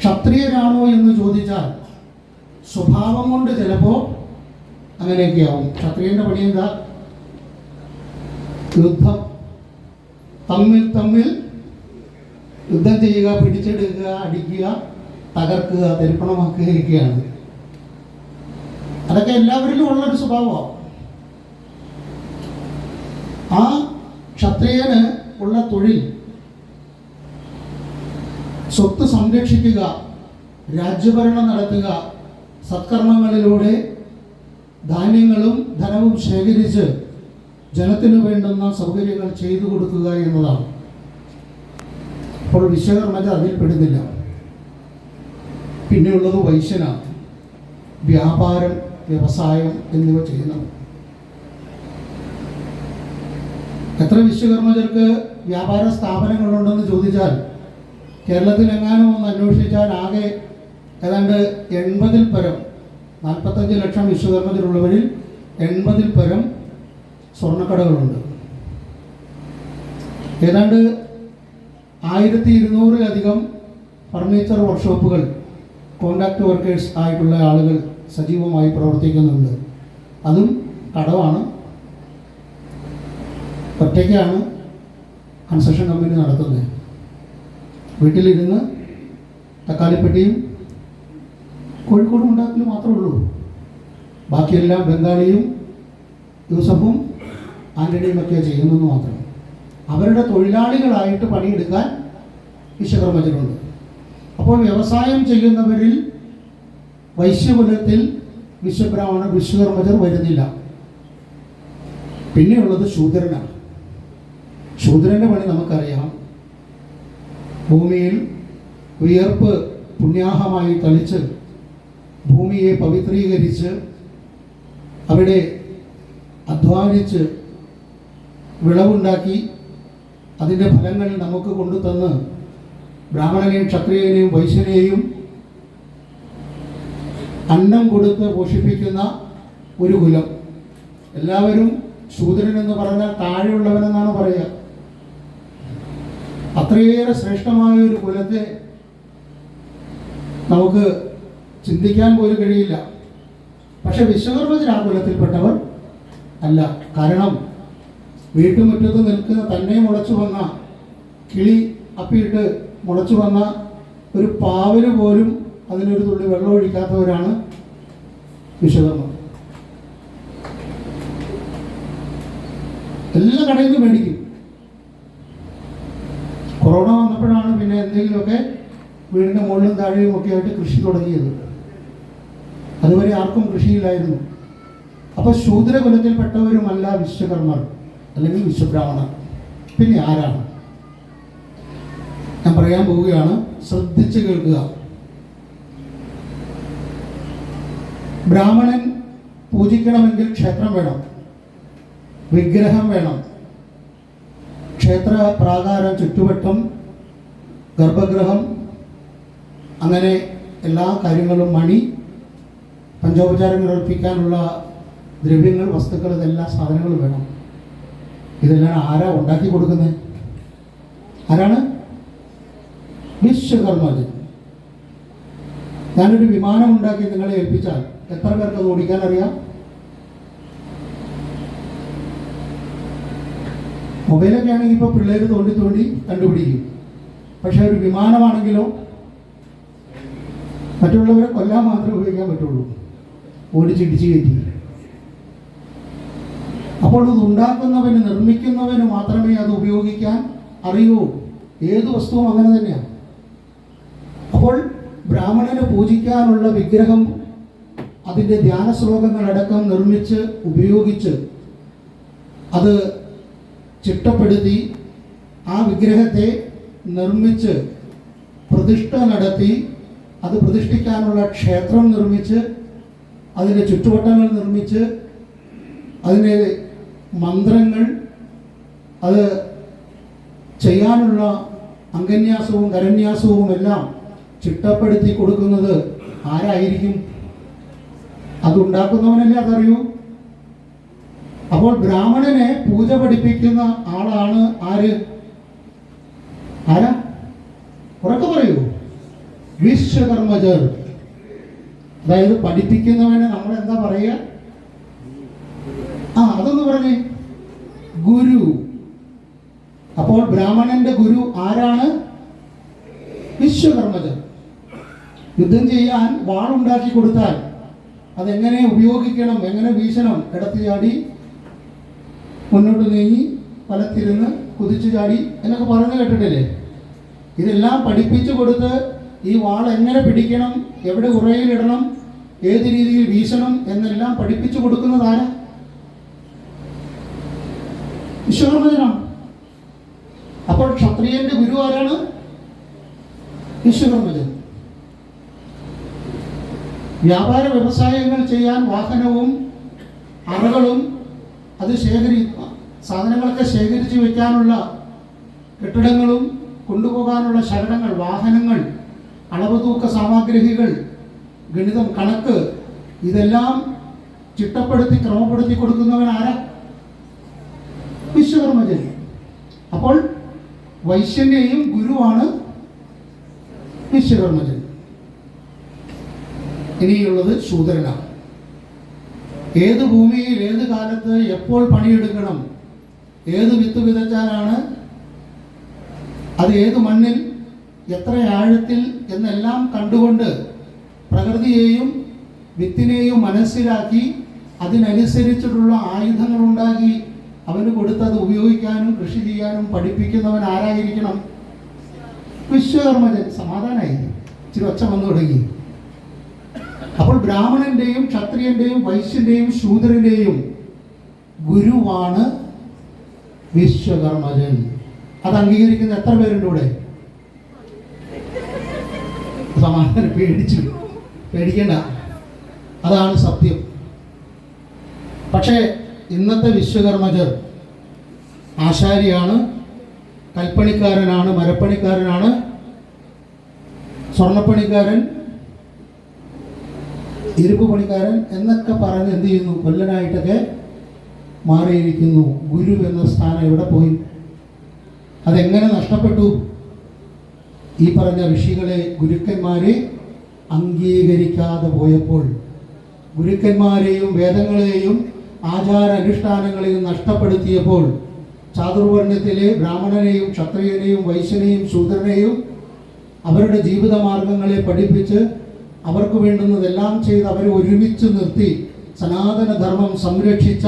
ക്ഷത്രിയനാണോ എന്ന് ചോദിച്ചാൽ സ്വഭാവം കൊണ്ട് ചിലപ്പോൾ അങ്ങനെയൊക്കെയാവും. ക്ഷത്രിയന്റെ പണി എന്താ? യുദ്ധം, തമ്മിൽ യുദ്ധം ചെയ്യുക, പിടിച്ചെടുക്കുക, അടിക്കുക, തകർക്കുക, തരിപ്പണമാക്കുകയൊക്കെയാണ്. അതൊക്കെ എല്ലാവരിലും ഉള്ളൊരു സ്വഭാവമാണ്. ആ ക്ഷത്രിയന് ഉള്ള തൊഴിൽ സ്വത്ത് സംരക്ഷിക്കുക, രാജ്യഭരണം നടത്തുക, സത്കർമ്മങ്ങളിലൂടെ ധാന്യങ്ങളും ധനവും ശേഖരിച്ച് ജനത്തിനു വേണ്ടുന്ന സൗകര്യങ്ങൾ ചെയ്തു കൊടുക്കുക എന്നതാണ്. അപ്പോൾ വിശ്വകർമ്മജർ അതിൽ പെടുന്നില്ല. പിന്നെയുള്ളത് വൈശ്യനാണ്. വ്യാപാരം, വ്യവസായം എന്നിവ ചെയ്യുന്നത്. എത്ര വിശ്വകർമ്മജർക്ക് വ്യാപാര സ്ഥാപനങ്ങളുണ്ടെന്ന് ചോദിച്ചാൽ കേരളത്തിൽ എങ്ങാനും ഒന്ന് അന്വേഷിച്ചാൽ ആകെ ഏതാണ്ട് 80-ൽ പരം, 45 ലക്ഷം വിശ്വകർമ്മജരുള്ളവരിൽ 80-ൽ പരം സ്വർണ്ണക്കടകളുണ്ട്. ഏതാണ്ട് 1200-ലധികം ഫർണിച്ചർ വർക്ക്ഷോപ്പുകൾ കോൺട്രാക്ട് വർക്കേഴ്സ് ആയിട്ടുള്ള ആളുകൾ സജീവമായി പ്രവർത്തിക്കുന്നുണ്ട്. അതും കടമാണ്. ഒറ്റയ്ക്കാണ് കൺസ്ട്രക്ഷൻ കമ്പനി നടത്തുന്നത്. വീട്ടിലിരുന്ന് തക്കാളിപ്പെട്ടിയും കോഴിക്കോടും ഉണ്ടാക്കൽ മാത്രമേ ഉള്ളൂ. ബാക്കിയെല്ലാം ബംഗാളിയും യൂസഫും ആൻ്റണിയും ഒക്കെ ചെയ്യുന്നെന്ന് മാത്രം. അവരുടെ തൊഴിലാളികളായിട്ട് പണിയെടുക്കാൻ വിശ്വകർമ്മജരുണ്ട്. അപ്പോൾ വ്യവസായം ചെയ്യുന്നവരിൽ വൈശ്യകുലത്തിൽ വിശ്വകർമ്മജർ വരുന്നില്ല. പിന്നെയുള്ളത് ശൂദ്രനാണ്. ശൂദ്രൻ്റെ പണി നമുക്കറിയാം. ഭൂമിയിൽ വിയർപ്പ് പുണ്യാഹമായി തളിച്ച് ഭൂമിയെ പവിത്രീകരിച്ച് അവിടെ അധ്വാനിച്ച് വിളവുണ്ടാക്കി അതിൻ്റെ ഫലങ്ങൾ നമുക്ക് കൊണ്ടുതന്ന് ബ്രാഹ്മണനെയും ക്ഷത്രിയനെയും വൈശ്യനെയും അന്നം കൊടുത്ത് പോഷിപ്പിക്കുന്ന ഒരു കുലം. എല്ലാവരും ശൂദ്രൻ എന്ന് പറഞ്ഞാൽ താഴെയുള്ളവനെന്നാണ് പറയുക. അത്രയേറെ ശ്രേഷ്ഠമായ ഒരു കുലത്തെ നമുക്ക് ചിന്തിക്കാൻ പോലും കഴിയില്ല. പക്ഷെ വിശ്വകർമ്മജർ ആ കുലത്തിൽപ്പെട്ടവർ അല്ല. കാരണം വീട്ടുമുറ്റത്ത് നിൽക്കുന്ന തന്നെ മുളച്ചു വന്ന കിളി അപ്പിയിട്ട് മുളച്ചു വന്ന ഒരു പാവിന് പോലും അതിനൊരു തുള്ളി വെള്ളം ഒഴിക്കാത്തവരാണ് വിശ്വകർമ്മർ. എല്ലാ കടയിൽ നിന്നും മേടിക്കും. കൊറോണ വന്നപ്പോഴാണ് പിന്നെ എന്തെങ്കിലുമൊക്കെ വീടിൻ്റെ മുകളിലും താഴെയും ഒക്കെ ആയിട്ട് കൃഷി തുടങ്ങിയത്. അതുവരെ ആർക്കും കൃഷിയില്ലായിരുന്നു. അപ്പോൾ ശൂദ്രകുലത്തിൽപ്പെട്ടവരുമല്ല വിശ്വകർമ്മർ അല്ലെങ്കിൽ വിശ്വബ്രാഹ്മണർ. പിന്നെ ആരാണ്? ഞാൻ പറയാൻ പോവുകയാണ്, ശ്രദ്ധിച്ച് കേൾക്കുക. ബ്രാഹ്മണൻ പൂജിക്കണമെങ്കിൽ ക്ഷേത്രം വേണം, വിഗ്രഹം വേണം. ക്ഷേത്ര പ്രാകാരം, ചുറ്റുവട്ടം, ഗർഭഗൃഹം, അങ്ങനെ എല്ലാ കാര്യങ്ങളും, മണി, പഞ്ചോപചാരങ്ങൾ അർപ്പിക്കാനുള്ള ദ്രവ്യങ്ങൾ, വസ്തുക്കൾ, ഇതെല്ലാ സാധനങ്ങളും വേണം. ഇതെല്ലാം ആരാ ഉണ്ടാക്കി കൊടുക്കുന്നത്? ആരാണ്? വിശ്വകർമ്മജൻ. ഞാനൊരു വിമാനം ഉണ്ടാക്കി നിങ്ങളെ ഏൽപ്പിച്ചാൽ എത്ര പേർക്ക് അത് ഓടിക്കാൻ അറിയാം? മൊബൈലൊക്കെ ആണെങ്കിൽ ഇപ്പോൾ പിള്ളേർ തോണ്ടി തോണ്ടി കണ്ടുപിടിക്കും. പക്ഷെ ഒരു വിമാനമാണെങ്കിലോ മറ്റുള്ളവരെ കൊല്ലാൻ മാത്രമേ ഉപയോഗിക്കാൻ പറ്റുള്ളൂ, ഓടിച്ചിടിച്ച് കയറ്റി. അപ്പോൾ ഇത് ഉണ്ടാക്കുന്നവന്, നിർമ്മിക്കുന്നവന് മാത്രമേ അത് ഉപയോഗിക്കാൻ അറിയൂ. ഏത് വസ്തുവും അങ്ങനെ തന്നെയാണ്. അപ്പോൾ ബ്രാഹ്മണന് പൂജിക്കാനുള്ള വിഗ്രഹം, അതിൻ്റെ ധ്യാന ശ്ലോകങ്ങളടക്കം നിർമ്മിച്ച് ഉപയോഗിച്ച് അത് ചിട്ടപ്പെടുത്തി ആ വിഗ്രഹത്തെ നിർമ്മിച്ച് പ്രതിഷ്ഠ നടത്തി അത് പ്രതിഷ്ഠിക്കാനുള്ള ക്ഷേത്രം നിർമ്മിച്ച് അതിൻ്റെ ചുറ്റുവട്ടങ്ങൾ നിർമ്മിച്ച് അതിൻ്റെ മന്ത്രങ്ങൾ, അത് ചെയ്യാനുള്ള അംഗന്യാസവും കരന്യാസവും എല്ലാം ചിട്ടപ്പെടുത്തി കൊടുക്കുന്നത് ആരായിരിക്കും? അതുണ്ടാക്കുന്നവനല്ലേ അതറിയൂ. അപ്പോൾ ബ്രാഹ്മണനെ പൂജ പഠിപ്പിക്കുന്ന ആളാണ് ആര്? ആരാ? ഉറക്കെ പറയൂ. വിശ്വകർമ്മജർ. അതായത് പഠിപ്പിക്കുന്നവനെ നമ്മൾ എന്താ പറയുക? അതൊന്ന് പറഞ്ഞേ. ഗുരു. അപ്പോൾ ബ്രാഹ്മണന്റെ ഗുരു ആരാണ്? വിശ്വകർമ്മജർ. യുദ്ധം ചെയ്യാൻ വാളുണ്ടാക്കി കൊടുത്താൽ അതെങ്ങനെ ഉപയോഗിക്കണം, എങ്ങനെ വീശണം, കിടത്തി ചാടി, മുന്നോട്ട് നീങ്ങി, വലത്തിരുന്ന്, കുതിച്ചു ചാടി എന്നൊക്കെ പറഞ്ഞു കേട്ടിട്ടില്ലേ? ഇതെല്ലാം പഠിപ്പിച്ചു കൊടുത്ത് ഈ വാൾ എങ്ങനെ പിടിക്കണം, എവിടെ ഉറയിലിടണം, ഏത് രീതിയിൽ വീശണം എന്നെല്ലാം പഠിപ്പിച്ചു കൊടുക്കുന്നത് ആരാ? വിശ്വകർമ്മജനാണ്. അപ്പോൾ ക്ഷത്രിയന്റെ ഗുരു ആരാണ്? വിശ്വകർമ്മജൻ. വ്യാപാര വ്യവസായങ്ങൾ ചെയ്യാൻ വാഹനവും അറകളും അത് സാധനങ്ങളൊക്കെ ശേഖരിച്ച് വെക്കാനുള്ള കെട്ടിടങ്ങളും കൊണ്ടുപോകാനുള്ള ശകടങ്ങൾ, വാഹനങ്ങൾ, അളവ് തൂക്ക സാമഗ്രികൾ, ഗണിതം, കണക്ക്, ഇതെല്ലാം ചിട്ടപ്പെടുത്തി ക്രമപ്പെടുത്തി കൊടുക്കുന്നവൻ ആരാ? വിശ്വകർമ്മജൻ. അപ്പോൾ വൈശ്യന്റെയും ഗുരുവാണ് വിശ്വകർമ്മജൻ. ഇനിയുള്ളത് ശൂദ്രനാണ്. ഏത് ഭൂമിയിൽ ഏത് കാലത്ത് എപ്പോൾ പണിയെടുക്കണം, ഏത് വിത്ത് വിതച്ചാലാണ് അത് ഏത് മണ്ണിൽ എത്ര ആഴത്തിൽ എന്നെല്ലാം കണ്ടുകൊണ്ട് പ്രകൃതിയെയും വിത്തിനെയും മനസ്സിലാക്കി അതിനനുസരിച്ചിട്ടുള്ള ആയുധങ്ങൾ ഉണ്ടാക്കി അവന് കൊടുത്തത് ഉപയോഗിക്കാനും കൃഷി ചെയ്യാനും പഠിപ്പിക്കുന്നവൻ ആരായിരിക്കണം? വിശ്വകർമ്മജൻ. സമാധാനമായി, ഇച്ചിരി ഒച്ച വന്നു തുടങ്ങി. അപ്പോൾ ബ്രാഹ്മണന്റെയും ക്ഷത്രിയന്റെയും വൈശ്യന്റെയും ശൂദ്രന്റെയും ഗുരുവാണ് വിശ്വകർമ്മജൻ. അത് അംഗീകരിക്കുന്ന എത്ര പേരുണ്ട് ഇവിടെ? സമാധാനം. പേടിക്കണ്ട, അതാണ് സത്യം. പക്ഷേ ഇന്നത്തെ വിശ്വകർമ്മജർ ആശാരിയാണ്, കൽപ്പണിക്കാരനാണ്, മരപ്പണിക്കാരനാണ്, സ്വർണ്ണപ്പണിക്കാരൻ, ഇരുമ്പ് പണിക്കാരൻ എന്നൊക്കെ പറഞ്ഞ് എന്ത് ചെയ്യുന്നു? കൊല്ലനായിട്ടൊക്കെ മാറിയിരിക്കുന്നു. ഗുരു എന്ന സ്ഥാനം എവിടെ പോയി? അതെങ്ങനെ നഷ്ടപ്പെട്ടു? ഈ പറഞ്ഞ ഋഷികളെ, ഗുരുക്കന്മാരെ അംഗീകരിക്കാതെ പോയപ്പോൾ, ഗുരുക്കന്മാരെയും വേദങ്ങളെയും ആചാര അനുഷ്ഠാനങ്ങളെയും നഷ്ടപ്പെടുത്തിയപ്പോൾ, ചാതുർവർണ്ണത്തിലെ ബ്രാഹ്മണനെയും ക്ഷത്രിയനെയും വൈശ്യനെയും ശൂദ്രനെയും അവരുടെ ജീവിതമാർഗങ്ങളെ പഠിപ്പിച്ച് അവർക്ക് വേണ്ടുന്നതെല്ലാം ചെയ്ത് അവരെ ഒരുമിച്ച് നിർത്തി സനാതന ധർമ്മം സംരക്ഷിച്ച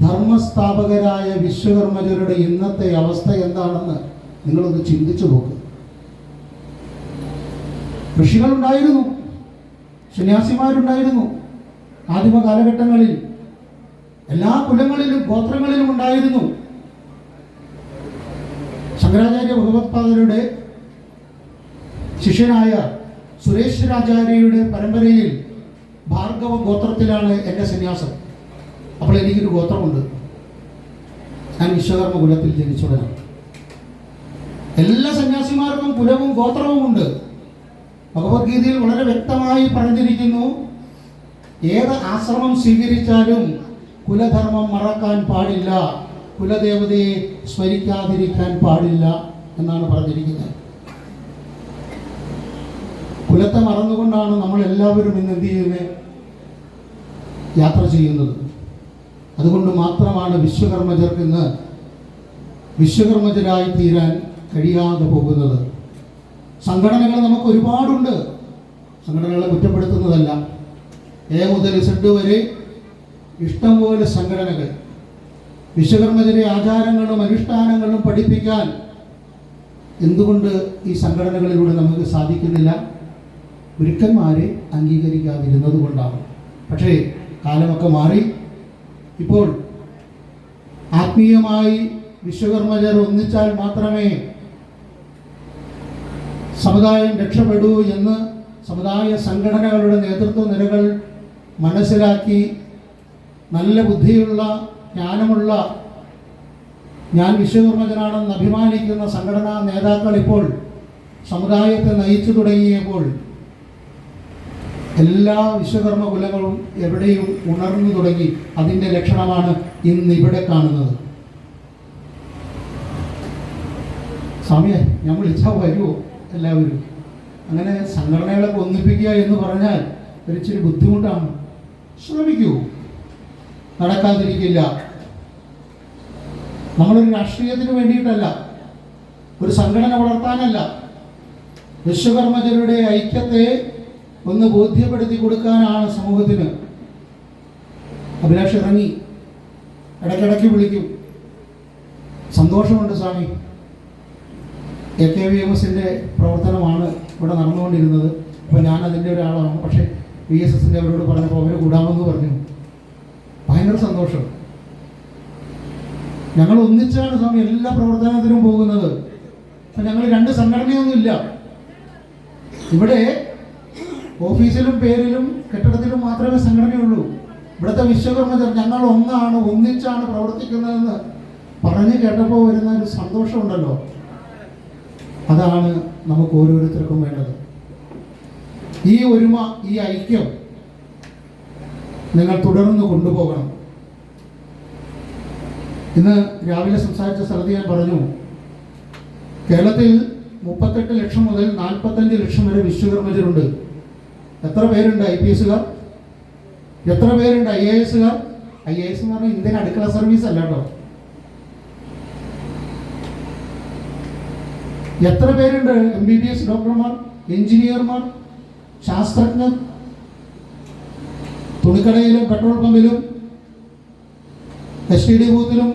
ധർമ്മസ്ഥാപകരായ വിശ്വകർമ്മജരുടെ ഇന്നത്തെ അവസ്ഥ എന്താണെന്ന് നിങ്ങളൊന്ന് ചിന്തിച്ചു നോക്കുക. ഋഷികളുണ്ടായിരുന്നു, സന്യാസിമാരുണ്ടായിരുന്നു, ആദിമ കാലഘട്ടങ്ങളിൽ എല്ലാ കുലങ്ങളിലും ഗോത്രങ്ങളിലും ഉണ്ടായിരുന്നു. ശങ്കരാചാര്യ ഭഗവത്പാദരുടെ ശിഷ്യനായ സുരേശ്വരാചാര്യയുടെ പരമ്പരയിൽ ഭാർഗവ ഗോത്രത്തിലാണ് എൻ്റെ സന്യാസം. അപ്പോൾ എനിക്കൊരു ഗോത്രമുണ്ട്. ഞാൻ വിശ്വകർമ്മ കുലത്തിൽ ജനിച്ചുടനാണ്. എല്ലാ സന്യാസിമാർക്കും കുലവും ഗോത്രവും ഉണ്ട്. ഭഗവത്ഗീതയിൽ വളരെ വ്യക്തമായി പറഞ്ഞിരിക്കുന്നു, ഏത് ആശ്രമം സ്വീകരിച്ചാലും കുലധർമ്മം മറക്കാൻ പാടില്ല, കുലദേവതയെ സ്മരിക്കാതിരിക്കാൻ പാടില്ല എന്നാണ് പറഞ്ഞിരിക്കുന്നത്. കുലത്തെ മറന്നുകൊണ്ടാണ് നമ്മൾ എല്ലാവരും ഇന്ന് എന്ത് ചെയ്യുന്നത്? യാത്ര ചെയ്യുന്നത്. അതുകൊണ്ട് മാത്രമാണ് വിശ്വകർമ്മജർക്ക് ഇന്ന് വിശ്വകർമ്മജരായി തീരാൻ കഴിയാതെ പോകുന്നത്. സംഘടനകൾ നമുക്ക് ഒരുപാടുണ്ട്. സംഘടനകളെ കുറ്റപ്പെടുത്തുന്നതല്ല. എ മുതൽ Z വരെ ഇഷ്ടംപോലെ സംഘടനകൾ. വിശ്വകർമ്മജരെ ആചാരങ്ങളും അനുഷ്ഠാനങ്ങളും പഠിപ്പിക്കാൻ എന്തുകൊണ്ട് ഈ സംഘടനകളിലൂടെ നമുക്ക് സാധിക്കുന്നില്ല? ഗുരുക്കന്മാരെ അംഗീകരിക്കാതിരുന്നത് കൊണ്ടാണ്. പക്ഷേ കാലമൊക്കെ മാറി. ഇപ്പോൾ ആത്മീയമായി വിശ്വകർമ്മജർ ഒന്നിച്ചാൽ മാത്രമേ സമുദായം രക്ഷപ്പെടൂ എന്ന് സമുദായ സംഘടനകളുടെ നേതൃത്വ നിരകൾ മനസ്സിലാക്കി നല്ല ബുദ്ധിയുള്ള ജ്ഞാനമുള്ള ഞാൻ വിശ്വകർമ്മജനാണെന്ന് അഭിമാനിക്കുന്ന സംഘടനാ നേതാക്കൾ ഇപ്പോൾ സമുദായത്തെ നയിച്ചു തുടങ്ങിയപ്പോൾ എല്ലാ വിശ്വകർമ്മ കുലങ്ങളും എവിടെയും ഉണർന്നു തുടങ്ങി. അതിൻ്റെ ലക്ഷണമാണ് ഇന്ന് ഇവിടെ കാണുന്നത്. സ്വാമിയെ, ഞാൻ വിളിച്ചാൽ വരുമോ എല്ലാവരും? അങ്ങനെ സംഘടനകളൊക്കെ ഒന്നിപ്പിക്കുക എന്ന് പറഞ്ഞാൽ ഒരിച്ചിരി ബുദ്ധിമുട്ടാണ്. ശ്രമിക്കൂ, നടക്കാതിരിക്കില്ല. നമ്മളൊരു രാഷ്ട്രീയത്തിന് വേണ്ടിയിട്ടല്ല, ഒരു സംഘടന വളർത്താനല്ല, വിശ്വകർമ്മജരുടെ ഐക്യത്തെ ഒന്ന് ബോധ്യപ്പെടുത്തി കൊടുക്കാനാണ് സമൂഹത്തിന്. അഭിലാഷ് ഇറങ്ങി, ഇടയ്ക്കിടയ്ക്ക് വിളിക്കും. സന്തോഷമുണ്ട് സ്വാമി. AKVMSന്റെ പ്രവർത്തനമാണ് ഇവിടെ നടന്നുകൊണ്ടിരുന്നത്. അപ്പോൾ ഞാൻ അതിൻ്റെ ഒരാളാണ്. പക്ഷേ VSSന്റെ അവരോട് പറഞ്ഞപ്പോൾ അവർ കൂടാമെന്ന് പറഞ്ഞു. ഭയങ്കര സന്തോഷം. ഞങ്ങൾ ഒന്നിച്ചാണ് സ്വാമി എല്ലാ പ്രവർത്തനത്തിനും പോകുന്നത്. അപ്പം ഞങ്ങൾ രണ്ട് സംഘടനയൊന്നുമില്ല. ഇവിടെ ഓഫീസിലും പേരിലും കെട്ടിടത്തിലും മാത്രമേ സംഘടനയുള്ളൂ. ഇവിടുത്തെ വിശ്വകർമ്മജർ ഞങ്ങൾ ഒന്നാണ്, ഒന്നിച്ചാണ് പ്രവർത്തിക്കുന്നതെന്ന് പറഞ്ഞു കേട്ടപ്പോൾ വരുന്ന ഒരു സന്തോഷമുണ്ടല്ലോ, അതാണ് നമുക്ക് ഓരോരുത്തർക്കും വേണ്ടത്. ഈ ഒരുമ, ഈ ഐക്യം നിങ്ങൾ തുടർന്ന് കൊണ്ടുപോകണം. ഇന്ന് രാവിലെ സംസാരിച്ച സ്ഥലത്ത് ഞാൻ പറഞ്ഞു, കേരളത്തിൽ 38 ലക്ഷം മുതൽ 45 ലക്ഷം വരെ വിശ്വകർമ്മജരുണ്ട്. എത്ര പേരുണ്ട് IPSകാർ? എത്ര പേരുണ്ട് IASകാർ? IAS എന്ന് പറഞ്ഞാൽ ഇന്ത്യൻ അടുക്കള സർവീസ് അല്ല കേട്ടോ. എത്ര പേരുണ്ട് MBBS ഡോക്ടർമാർ, എഞ്ചിനീയർമാർ, ശാസ്ത്രജ്ഞർ? തുണിക്കടയിലും പെട്രോൾ പമ്പിലും STD ബൂത്തിലും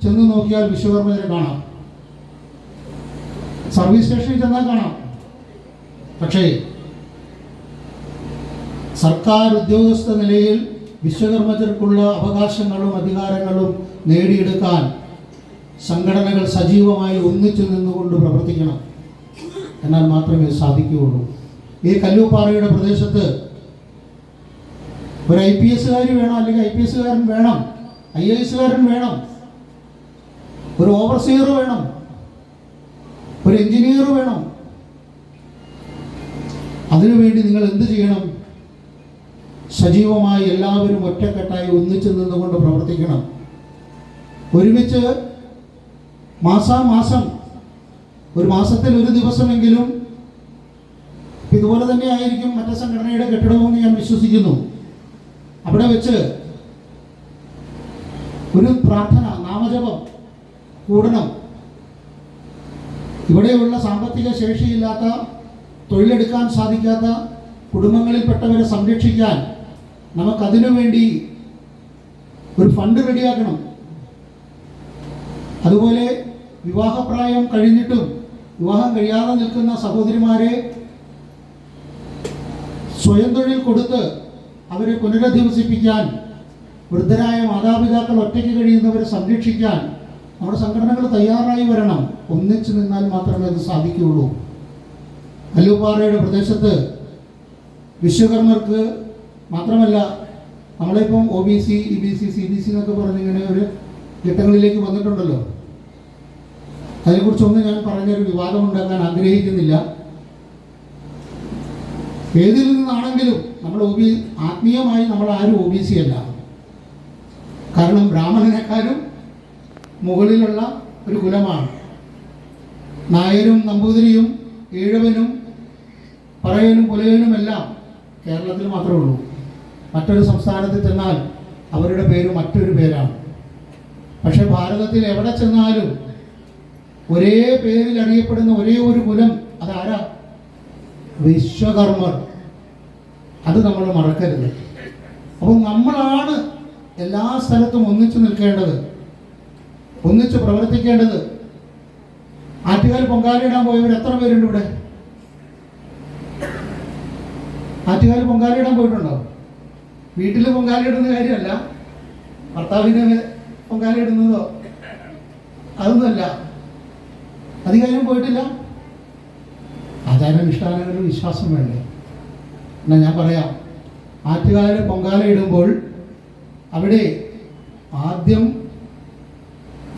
ചെന്ന് നോക്കിയാൽ വിശ്വകർമ്മജരെ കാണാം. സർവീസ് സ്റ്റേഷനിൽ ചെന്നാൽ കാണാം. പക്ഷേ സർക്കാർ ഉദ്യോഗസ്ഥ നിലയിൽ വിശ്വകർമ്മജർക്കുള്ള അവകാശങ്ങളും അധികാരങ്ങളും നേടിയെടുക്കാൻ സംഘടനകൾ സജീവമായി ഒന്നിച്ചു നിന്നുകൊണ്ട് പ്രവർത്തിക്കണം. എന്നാൽ മാത്രമേ സാധിക്കുകയുള്ളൂ. ഈ കല്ലൂപ്പാറയുടെ പ്രദേശത്ത് ഒരു IPSകാരി വേണം, അല്ലെങ്കിൽ IPSകാരൻ വേണം, IASകാരൻ വേണം, ഒരു ഓവർസിയർ വേണം, ഒരു എഞ്ചിനീയർ വേണം. അതിനുവേണ്ടി നിങ്ങൾ എന്ത് ചെയ്യണം? സജീവമായി എല്ലാവരും ഒറ്റക്കെട്ടായി ഒന്നിച്ചു നിന്നുകൊണ്ട് പ്രവർത്തിക്കണം. ഒരുമിച്ച് മാസാമാസം, ഒരു മാസത്തിൽ ഒരു ദിവസമെങ്കിലും, ഇതുപോലെ തന്നെ ആയിരിക്കും മറ്റേ സംഘടനയുടെ കെട്ടിടമെന്ന് ഞാൻ വിശ്വസിക്കുന്നു, അവിടെ വെച്ച് ഒരു പ്രാർത്ഥന, നാമജപം കൂടണം. ഇവിടെയുള്ള സാമ്പത്തിക ശേഷിയില്ലാത്ത, തൊഴിലെടുക്കാൻ സാധിക്കാത്ത കുടുംബങ്ങളിൽപ്പെട്ടവരെ സംരക്ഷിക്കാൻ നമുക്കതിനു വേണ്ടി ഒരു ഫണ്ട് റെഡിയാക്കണം. അതുപോലെ വിവാഹപ്രായം കഴിഞ്ഞിട്ടും വിവാഹം കഴിയാതെ നിൽക്കുന്ന സഹോദരിമാരെ സ്വയം തൊഴിൽ കൊടുത്ത് അവരെ പുനരധിവസിപ്പിക്കാൻ, വൃദ്ധരായ മാതാപിതാക്കൾ ഒറ്റയ്ക്ക് കഴിയുന്നവരെ സംരക്ഷിക്കാൻ നമ്മുടെ സംഘടനകൾ തയ്യാറായി വരണം. ഒന്നിച്ചു നിന്നാൽ മാത്രമേ അത് സാധിക്കുകയുള്ളൂ. കല്ലൂപ്പാറയുടെ പ്രദേശത്ത് വിശ്വകർമ്മർക്ക് മാത്രമല്ല, നമ്മളിപ്പം OBC, EBC, CBC എന്നൊക്കെ പറഞ്ഞിങ്ങനെ ഒരു ഘട്ടങ്ങളിലേക്ക് വന്നിട്ടുണ്ടല്ലോ. അതിനെക്കുറിച്ചൊന്നും ഞാൻ പറഞ്ഞൊരു വിവാദം ഉണ്ടാക്കാൻ ആഗ്രഹിക്കുന്നില്ല. ഏതിൽ നിന്നാണെങ്കിലും നമ്മൾ ആത്മീയമായി നമ്മൾ ആരും OBC അല്ല. കാരണം ബ്രാഹ്മണനേക്കാളും മുകളിലുള്ള ഒരു കുലമാണ്. നായരും നമ്പൂതിരിയും ഈഴവനും പറയനും പുലയനും എല്ലാം കേരളത്തിൽ മാത്രമേ ഉള്ളൂ. മറ്റൊരു സംസ്ഥാനത്തിൽ ചെന്നാൽ അവരുടെ പേര് മറ്റൊരു പേരാണ്. പക്ഷെ ഭാരതത്തിൽ എവിടെ ചെന്നാലും ഒരേ പേരിൽ അറിയപ്പെടുന്ന ഒരേ ഒരു കുലം, അതാരാ? വിശ്വകർമ്മർ. അത് നമ്മൾ മറക്കരുത്. അപ്പോൾ നമ്മളാണ് എല്ലാ സ്ഥലത്തും ഒന്നിച്ചു നിൽക്കേണ്ടത്, ഒന്നിച്ച് പ്രവർത്തിക്കേണ്ടത്. ആറ്റുകാൽ പൊങ്കാലയിടാൻ പോയവർ എത്ര പേരുണ്ട് ഇവിടെ? ആറ്റുകാൽ പൊങ്കാലയിടാൻ പോയിട്ടുണ്ടോ? വീട്ടിൽ പൊങ്കാലയിടുന്ന കാര്യമല്ല, ഭർത്താവിന് പൊങ്കാലയിടുന്നതോ അതൊന്നുമല്ല. അധികാരം പോയിട്ടില്ല. ആചാരാനുഷ്ഠാനങ്ങളിൽ വിശ്വാസം വേണ്ടേ? എന്നാൽ ഞാൻ പറയാം, ആറ്റുകാൽ പൊങ്കാല ഇടുമ്പോൾ അവിടെ ആദ്യം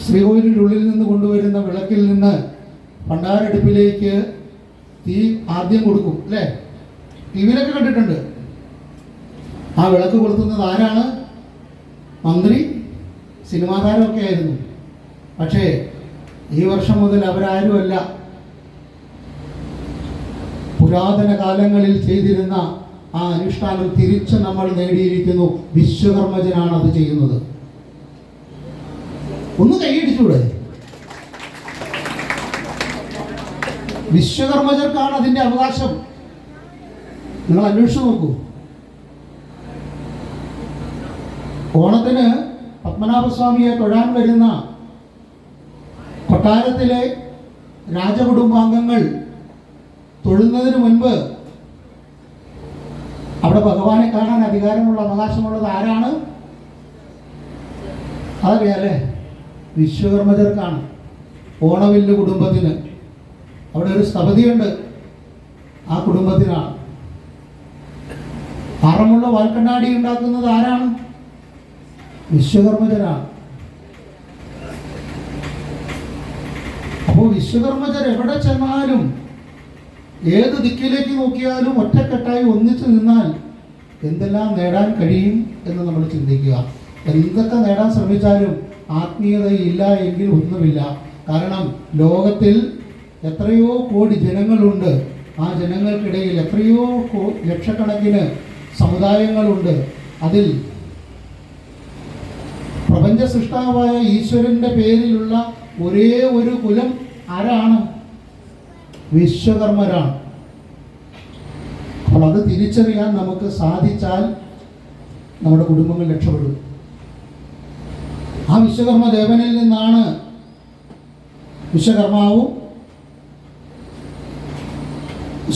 ശ്രീകോവിലിൻ്റെ ഉള്ളിൽ നിന്ന് കൊണ്ടുവരുന്ന വിളക്കിൽ നിന്ന് ഭണ്ഡാരടുപ്പിലേക്ക് തീ ആദ്യം കൊടുക്കും അല്ലേ? ടി വിയിലൊക്കെ കണ്ടിട്ടുണ്ട്. ആ വിളക്ക് കൊളുത്തുന്നത് ആരാണ്? മന്ത്രി, സിനിമാ താരമൊക്കെ ആയിരുന്നു. പക്ഷേ ഈ വർഷം മുതൽ അവരാരുമല്ല. പുരാതന കാലങ്ങളിൽ ചെയ്തിരുന്ന ആ അനുഷ്ഠാനം തിരിച്ച് നമ്മൾ നേടിയിരിക്കുന്നു. വിശ്വകർമ്മജനാണ് അത് ചെയ്യുന്നത്. ഒന്ന് കൈയടിച്ചൂടെ? വിശ്വകർമ്മജർക്കാണ് അതിൻ്റെ അവകാശം. നിങ്ങൾ അന്വേഷിച്ചു നോക്കൂ. ഓണത്തിന് പത്മനാഭസ്വാമിയെ തൊഴാൻ വരുന്ന കൊട്ടാരത്തിലെ രാജകുടുംബാംഗങ്ങൾ തൊഴുന്നതിന് മുൻപ് അവിടെ ഭഗവാനെ കാണാൻ അധികാരമുള്ള അവകാശമുള്ളത് ആരാണ്? അതറിയാലേ? വിശ്വകർമ്മജർക്കാണ്. ഓണവില്ല് കുടുംബത്തിന് അവിടെ ഒരു സ്ഥപതിയുണ്ട്, ആ കുടുംബത്തിനാണ്. അറമുള്ള വാൽക്കണ്ണാടി ഉണ്ടാക്കുന്നത് ആരാണ്? വിശ്വകർമ്മജരാണ്. അപ്പോൾ വിശ്വകർമ്മജർ എവിടെ ചെന്നാലും ഏത് ദിക്കിലേക്ക് നോക്കിയാലും ഒറ്റക്കെട്ടായി ഒന്നിച്ചു നിന്നാൽ എന്തെല്ലാം നേടാൻ കഴിയും എന്ന് നമ്മൾ ചിന്തിക്കുക. എന്തൊക്കെ നേടാൻ ശ്രമിച്ചാലും ആത്മീയതയില്ല എങ്കിൽ ഒന്നുമില്ല. കാരണം ലോകത്തിൽ എത്രയോ കോടി ജനങ്ങളുണ്ട്. ആ ജനങ്ങൾക്കിടയിൽ എത്രയോ ലക്ഷക്കണക്കിന് സമുദായങ്ങളുണ്ട്. അതിൽ പ്രപഞ്ച സൃഷ്ടാവായ ഈശ്വരൻ്റെ പേരിലുള്ള ഒരേ ഒരു കുലം ആരാണ്? വിശ്വകർമ്മരാണ്. അപ്പോൾ അത് തിരിച്ചറിയാൻ നമുക്ക് സാധിച്ചാൽ നമ്മുടെ കുടുംബങ്ങൾ രക്ഷപ്പെടും. ആ വിശ്വകർമ്മ ദേവനിൽ നിന്നാണ് വിശ്വകർമാവും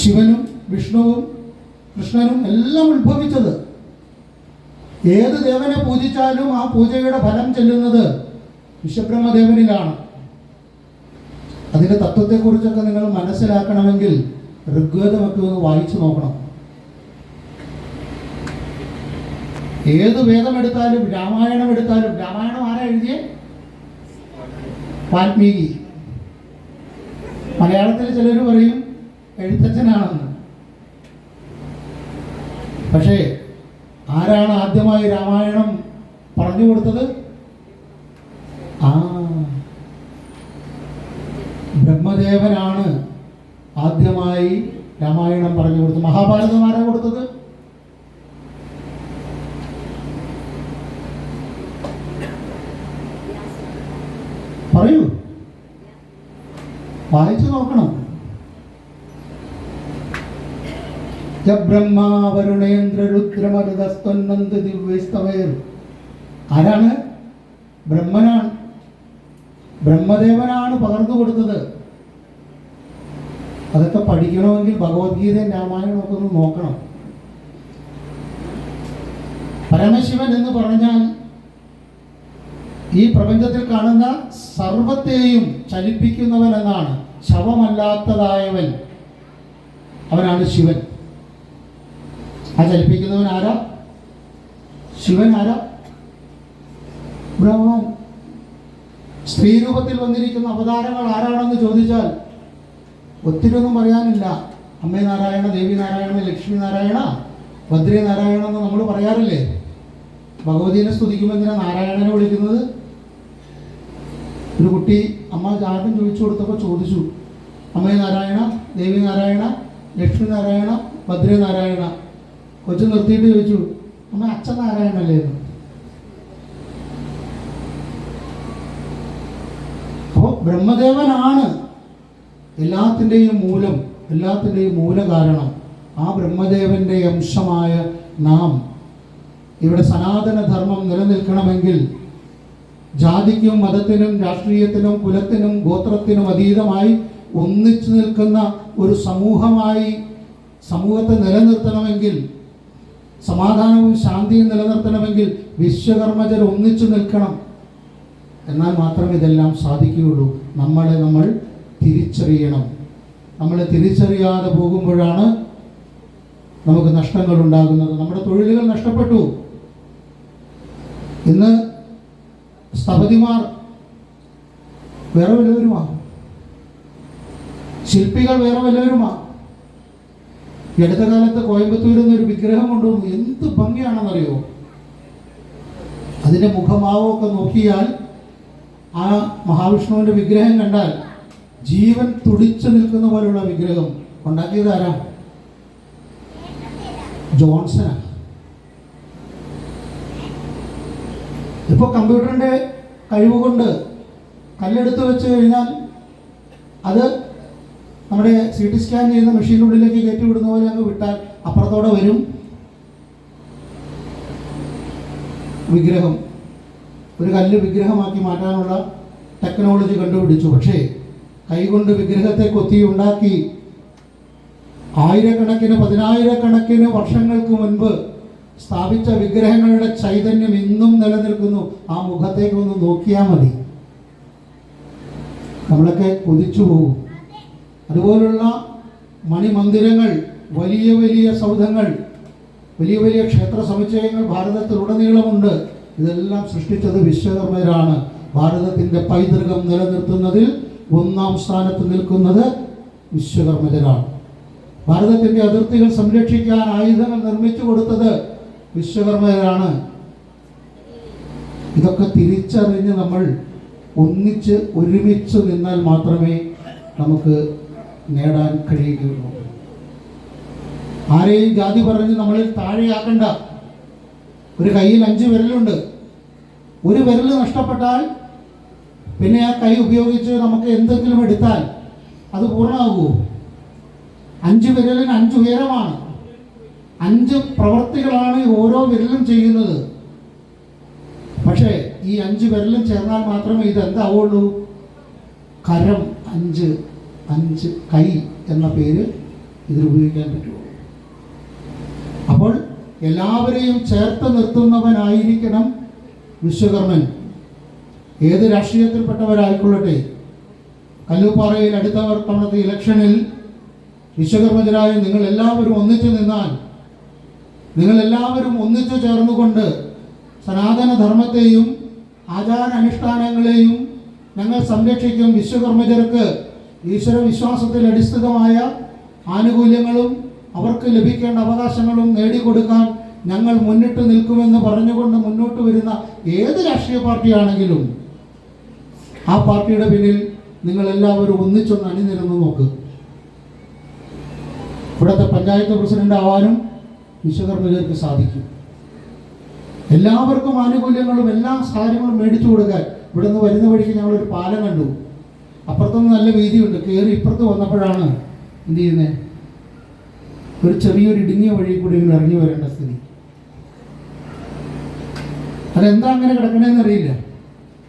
ശിവനും വിഷ്ണുവും കൃഷ്ണനും എല്ലാം ഉത്ഭവിച്ചത്. ഏത് ദേവനെ പൂജിച്ചാലും ആ പൂജയുടെ ഫലം ചെല്ലുന്നത് വിശ്വബ്രഹ്മദേവനിലാണ്. അതിൻ്റെ തത്വത്തെക്കുറിച്ചൊക്കെ നിങ്ങൾ മനസ്സിലാക്കണമെങ്കിൽ ഋഗ്വേദമൊക്കെ ഒന്ന് വായിച്ചു നോക്കണം. ഏത് വേദമെടുത്താലും, രാമായണം എടുത്താലും, രാമായണം ആരാ എഴുതിയേ? വാൽമീകി. മലയാളത്തിൽ ചിലർ പറയും എഴുത്തച്ഛനാണെന്ന്. പക്ഷേ ആരാണ് ആദ്യമായി രാമായണം പറഞ്ഞു കൊടുത്തത്? ബ്രഹ്മദേവനാണ് ആദ്യമായി രാമായണം പറഞ്ഞു കൊടുത്തത്. മഹാഭാരതം ആരാ കൊടുത്തത്? പറയൂ, വായിച്ചു നോക്കണം. ആരാണ്? ബ്രഹ്മനാണ്. ബ്രഹ്മദേവനാണ് പകർന്നു കൊടുത്തത്. അതൊക്കെ പഠിക്കണമെങ്കിൽ ഭഗവത്ഗീതയും രാമായണവും ഒക്കെ ഒന്ന് നോക്കണം. പരമശിവൻ എന്ന് പറഞ്ഞാൽ ഈ പ്രപഞ്ചത്തിൽ കാണുന്ന സർവത്തെയും ചലിപ്പിക്കുന്നവൻ എന്നാണ്. ശവമല്ലാത്തതായവൻ, അവനാണ് ശിവൻ. ആ ചലിപ്പിക്കുന്നവൻ ആരാ? ശിവൻ. ആരാ? ബ്രഹ്മൻ. സ്ത്രീ രൂപത്തിൽ വന്നിരിക്കുന്ന അവതാരങ്ങൾ ആരാണെന്ന് ചോദിച്ചാൽ ഒത്തിരി ഒന്നും പറയാനില്ല. അമ്മേ നാരായണ, ദേവി നാരായണ, ലക്ഷ്മി നാരായണ, ഭദ്രേ നാരായണ എന്ന് നമ്മൾ പറയാറില്ലേ? ഭഗവതിനെ സ്തുതിക്കുമ്പോൾ എന്തിനാ നാരായണനെ വിളിക്കുന്നത്? ഒരു കുട്ടി അമ്മ ആദ്യം ചോദിച്ചു കൊടുത്തപ്പോൾ ചോദിച്ചു, അമ്മേ നാരായണ, ദേവി നാരായണ, ലക്ഷ്മി നാരായണ, ഭദ്രേ നാരായണ. കൊച്ചു നിർത്തിയിട്ട് ചോദിച്ചു, അമ്മ അച്ഛൻ നാരായണല്ലേ എന്ന്. അപ്പോൾ ബ്രഹ്മദേവനാണ് എല്ലാത്തിൻ്റെയും മൂലം, എല്ലാത്തിൻ്റെയും മൂലകാരണം. ആ ബ്രഹ്മദേവൻ്റെ അംശമായ നാം ഇവിടെ സനാതനധർമ്മം നിലനിൽക്കണമെങ്കിൽ ജാതിക്കും മതത്തിനും രാഷ്ട്രീയത്തിനും കുലത്തിനും ഗോത്രത്തിനും അതീതമായി ഒന്നിച്ചു നിൽക്കുന്ന ഒരു സമൂഹമായി സമൂഹത്തെ നിലനിർത്തണമെങ്കിൽ, സമാധാനവും ശാന്തിയും നിലനിർത്തണമെങ്കിൽ വിശ്വകർമ്മജർ ഒന്നിച്ചു നിൽക്കണം. എന്നാൽ മാത്രമേ ഇതെല്ലാം സാധിക്കുകയുള്ളൂ. നമ്മളെ നമ്മൾ തിരിച്ചറിയണം. നമ്മളെ തിരിച്ചറിയാതെ പോകുമ്പോഴാണ് നമുക്ക് നഷ്ടങ്ങൾ ഉണ്ടാകുന്നത്. നമ്മുടെ തൊഴിലുകൾ നഷ്ടപ്പെട്ടു. ഇന്ന് സ്ഥപതിമാർ വേറെ വല്ലവരുമാണ്, ശില്പികൾ വേറെ വല്ലവരുമാണ്. ഈ അടുത്ത കാലത്ത് കോയമ്പത്തൂരിൽ നിന്ന് ഒരു വിഗ്രഹം കൊണ്ടുവന്നു. എന്ത് ഭംഗിയാണെന്നറിയോ? അതിൻ്റെ മുഖഭാവമൊക്കെ നോക്കിയാൽ ആ മഹാവിഷ്ണുവിൻ്റെ വിഗ്രഹം കണ്ടാൽ ജീവൻ തുടിച്ചു നിൽക്കുന്ന പോലെയുള്ള വിഗ്രഹം. ഉണ്ടാക്കിയത് ആരാ? ജോൺസനാണ്. ഇപ്പോൾ കമ്പ്യൂട്ടറിൻ്റെ കഴിവ് കൊണ്ട് കല്ലെടുത്ത് വെച്ച് കഴിഞ്ഞാൽ അത് നമ്മുടെ CT സ്കാൻ ചെയ്യുന്ന മെഷീനുള്ളിലേക്ക് കയറ്റി വിടുന്ന പോലെ അങ്ങ് വിട്ടാൽ അപ്പുറത്തോടെ വരും വിഗ്രഹം. ഒരു കല്ല് വിഗ്രഹമാക്കി മാറ്റാനുള്ള ടെക്നോളജി കണ്ടുപിടിച്ചു. പക്ഷേ കൈകൊണ്ട് വിഗ്രഹത്തെ കൊത്തി ഉണ്ടാക്കി ആയിരക്കണക്കിന് 10,000-കണക്കിന് വർഷങ്ങൾക്ക് മുൻപ് സ്ഥാപിച്ച വിഗ്രഹങ്ങളുടെ ചൈതന്യം ഇന്നും നിലനിൽക്കുന്നു. ആ മുഖത്തേക്ക് ഒന്ന് നോക്കിയാൽ മതി, നമ്മളൊക്കെ കൊതിച്ചു പോകും. അതുപോലുള്ള മണിമന്ദിരങ്ങൾ, വലിയ വലിയ സൗധങ്ങൾ, വലിയ വലിയ ക്ഷേത്ര സമുച്ചയങ്ങൾ ഭാരതത്തിലുടനീളമുണ്ട്. ഇതെല്ലാം സൃഷ്ടിച്ചത് വിശ്വകർമ്മരാണ്. ഭാരതത്തിൻ്റെ പൈതൃകം നിലനിർത്തുന്നതിൽ ഒന്നാം സ്ഥാനത്ത് നിൽക്കുന്നത് വിശ്വകർമ്മരാണ്. ഭാരതത്തിൻ്റെ അതിർത്തികൾ സംരക്ഷിക്കാൻ ആയുധങ്ങൾ നിർമ്മിച്ചു കൊടുത്തത് വിശ്വകർമ്മരാണ്. ഇതൊക്കെ തിരിച്ചറിഞ്ഞ് നമ്മൾ ഒന്നിച്ച് ഒരുമിച്ച് നിന്നാൽ മാത്രമേ നമുക്ക് നേടാൻ കഴിയുകയുള്ളൂ. ആരെയും ജാതി പറഞ്ഞ് നമ്മളിൽ താഴെയാക്കണ്ട. ഒരു കയ്യിൽ 5 വിരലുണ്ട്. ഒരു വിരൽ നഷ്ടപ്പെട്ടാൽ പിന്നെ ആ കൈ ഉപയോഗിച്ച് നമുക്ക് എന്തെങ്കിലും എടുത്താൽ അത് പൂർണ്ണമാകുമോ? 5 വിരലിന് 5 ഉയരമാണ്. 5 പ്രവർത്തികളാണ് ഓരോ വിരലും ചെയ്യുന്നത്. പക്ഷേ ഈ 5 വിരലും ചേർന്നാൽ മാത്രമേ ഇതെന്താവുള്ളൂ? കരം 5 കൈ എന്ന പേര് ഇതിൽ ഉപയോഗിക്കാൻ പറ്റുള്ളൂ. അപ്പോൾ എല്ലാവരെയും ചേർത്ത് നിർത്തുന്നവനായിരിക്കണം വിശ്വകർമ്മൻ. ഏത് രാഷ്ട്രീയത്തിൽപ്പെട്ടവരായിക്കൊള്ളട്ടെ. കല്ലൂപ്പാറയിൽ അടുത്ത തവണത്തെ ഇലക്ഷനിൽ വിശ്വകർമ്മജരായ നിങ്ങൾ എല്ലാവരും ഒന്നിച്ചു നിന്നാൽ, നിങ്ങളെല്ലാവരും ഒന്നിച്ചു ചേർന്നുകൊണ്ട് സനാതന ധർമ്മത്തെയും ആചാരാനുഷ്ഠാനങ്ങളെയും ഞങ്ങൾ സംരക്ഷിക്കും. വിശ്വകർമ്മജർക്ക് ഈശ്വര വിശ്വാസത്തിൽ അടിസ്ഥിതമായ ആനുകൂല്യങ്ങളും അവർക്ക് ലഭിക്കേണ്ട അവകാശങ്ങളും നേടിക്കൊടുക്കാൻ ഞങ്ങൾ മുന്നിട്ട് നിൽക്കുമെന്ന് പറഞ്ഞുകൊണ്ട് മുന്നോട്ട് വരുന്ന ഏത് രാഷ്ട്രീയ പാർട്ടിയാണെങ്കിലും ആ പാർട്ടിയുടെ പിന്നിൽ നിങ്ങളെല്ലാവരും ഒന്നിച്ചൊന്ന് അണിനിരന്ന് നോക്ക്. ഇവിടുത്തെ പഞ്ചായത്ത് പ്രസിഡന്റ് ആവാനും വിശ്വകർമ്മജർക്ക് സാധിക്കും. എല്ലാവർക്കും ആനുകൂല്യങ്ങളും എല്ലാ കാര്യങ്ങളും മേടിച്ചു കൊടുക്കാൻ. ഇവിടെ നിന്ന് വരുന്ന വഴിക്ക് ഞങ്ങളൊരു പാലം കണ്ടു. അപ്പുറത്തൊന്നും നല്ല വീതിയുണ്ട്. കയറി ഇപ്പുറത്ത് വന്നപ്പോഴാണ് എന്ത് ചെയ്യുന്നത്? ഒരു ചെറിയൊരു ഇടുങ്ങിയ വഴി കൂടി ഇങ്ങനെ ഇറങ്ങി വരേണ്ട സ്ഥിതി. അതെന്താ അങ്ങനെ കിടക്കണേന്ന് അറിയില്ല.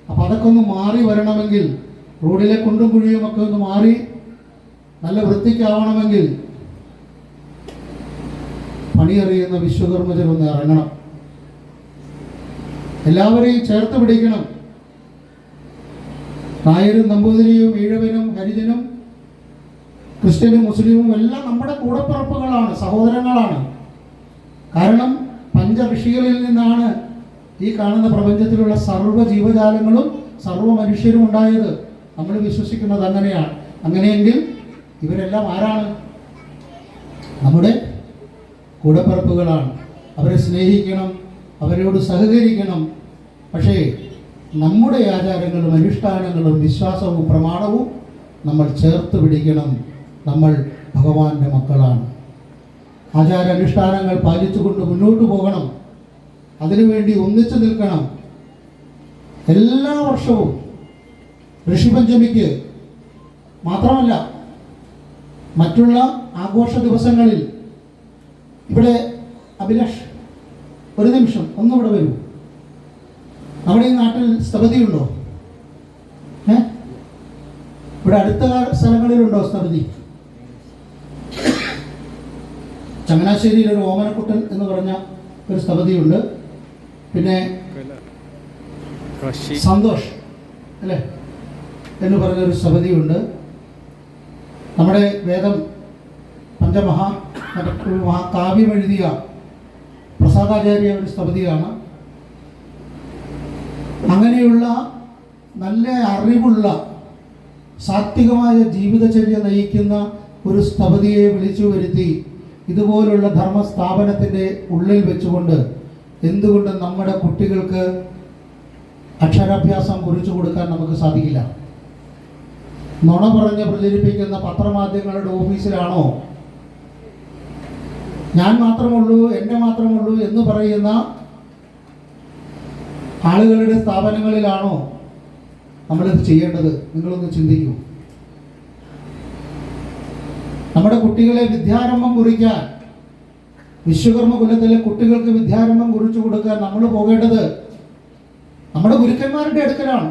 അപ്പം അതൊക്കെ ഒന്ന് മാറി വരണമെങ്കിൽ, റോഡിലെ കുണ്ടും കുഴിയും ഒക്കെ ഒന്ന് മാറി നല്ല വൃത്തിക്കാവണമെങ്കിൽ പണിയറിയുന്ന വിശ്വകർമ്മജരൊന്ന് ഇറങ്ങണം. എല്ലാവരെയും ചേർത്ത് പിടിക്കണം. നായരും നമ്പൂതിരിയും ഈഴവനും ഹരിജനും ക്രിസ്ത്യനും മുസ്ലിമും എല്ലാം നമ്മുടെ കൂടപ്പിറപ്പുകളാണ്, സഹോദരങ്ങളാണ്. കാരണം പഞ്ചഋഷികളിൽ നിന്നാണ് ഈ കാണുന്ന പ്രപഞ്ചത്തിലുള്ള സർവ്വ ജീവജാലങ്ങളും സർവ്വ മനുഷ്യരും ഉണ്ടായത്. നമ്മൾ വിശ്വസിക്കുന്നത് അങ്ങനെയാണ്. അങ്ങനെയെങ്കിൽ ഇവരെല്ലാം ആരാണ്? നമ്മുടെ കൂടപ്പിറപ്പുകളാണ്. അവരെ സ്നേഹിക്കണം, അവരോട് സഹകരിക്കണം. പക്ഷേ നമ്മുടെ ആചാരങ്ങളും അനുഷ്ഠാനങ്ങളും വിശ്വാസവും പ്രമാണവും നമ്മൾ ചേർത്ത് പിടിക്കണം. നമ്മൾ ഭഗവാന്റെ മക്കളാണ്. ആചാരാനുഷ്ഠാനങ്ങൾ പാലിച്ചുകൊണ്ട് മുന്നോട്ട് പോകണം. അതിനുവേണ്ടി ഒന്നിച്ചു നിൽക്കണം. എല്ലാ വർഷവും ഋഷിപഞ്ചമിക്ക് മാത്രമല്ല, മറ്റുള്ള ആഘോഷ ദിവസങ്ങളിൽ ഇവിടെ അഭിലാഷ് ഒരു നിമിഷം ഒന്നിവിടെ വരൂ. നമ്മുടെ ഈ നാട്ടിൽ സ്ഥപതിയുണ്ടോ? ഇവിടെ അടുത്ത സ്ഥലങ്ങളിലുണ്ടോ സ്ഥപതി? ചങ്ങനാശ്ശേരിയിൽ ഒരു ഓമനക്കുട്ടൻ എന്ന് പറഞ്ഞ ഒരു സ്ഥപതിയുണ്ട്. പിന്നെ സന്തോഷ് അല്ലേ എന്ന് പറഞ്ഞൊരു സ്ഥപതിയുണ്ട്. നമ്മുടെ വേദം മഹാകാവ്യം എഴുതിയ പ്രസാദാചാര്യ ഒരു സ്ഥപതിയാണ്. അങ്ങനെയുള്ള നല്ല അറിവുള്ള സാത്വികമായ ജീവിതചര്യ നയിക്കുന്ന ഒരു സ്ഥപതിയെ വിളിച്ചു വരുത്തി ഇതുപോലുള്ള ധർമ്മ സ്ഥാപനത്തിൻ്റെ ഉള്ളിൽ വെച്ചുകൊണ്ട് എന്തുകൊണ്ട് നമ്മുടെ കുട്ടികൾക്ക് അക്ഷരാഭ്യാസം കുറിച്ചു കൊടുക്കാൻ നമുക്ക് സാധിക്കില്ല? നുണ പറഞ്ഞ് പ്രചരിപ്പിക്കുന്ന പത്രമാധ്യമങ്ങളുടെ ഓഫീസിലാണോ, ഞാൻ മാത്രമുള്ളൂ, എൻ്റെ മാത്രമുള്ളൂ എന്ന് പറയുന്ന ആളുകളുടെ സ്ഥാപനങ്ങളിലാണോ നമ്മളിത് ചെയ്യേണ്ടത്? നിങ്ങളൊന്ന് ചിന്തിക്കൂ. നമ്മുടെ കുട്ടികളെ വിദ്യാരംഭം കുറിക്കാൻ, വിശ്വകർമ്മ കുലത്തിലെ കുട്ടികൾക്ക് വിദ്യാരംഭം കുറിച്ചു കൊടുക്കാൻ നമ്മൾ പോകേണ്ടത് നമ്മുടെ ഗുരുക്കന്മാരുടെ അടുക്കലാണ്.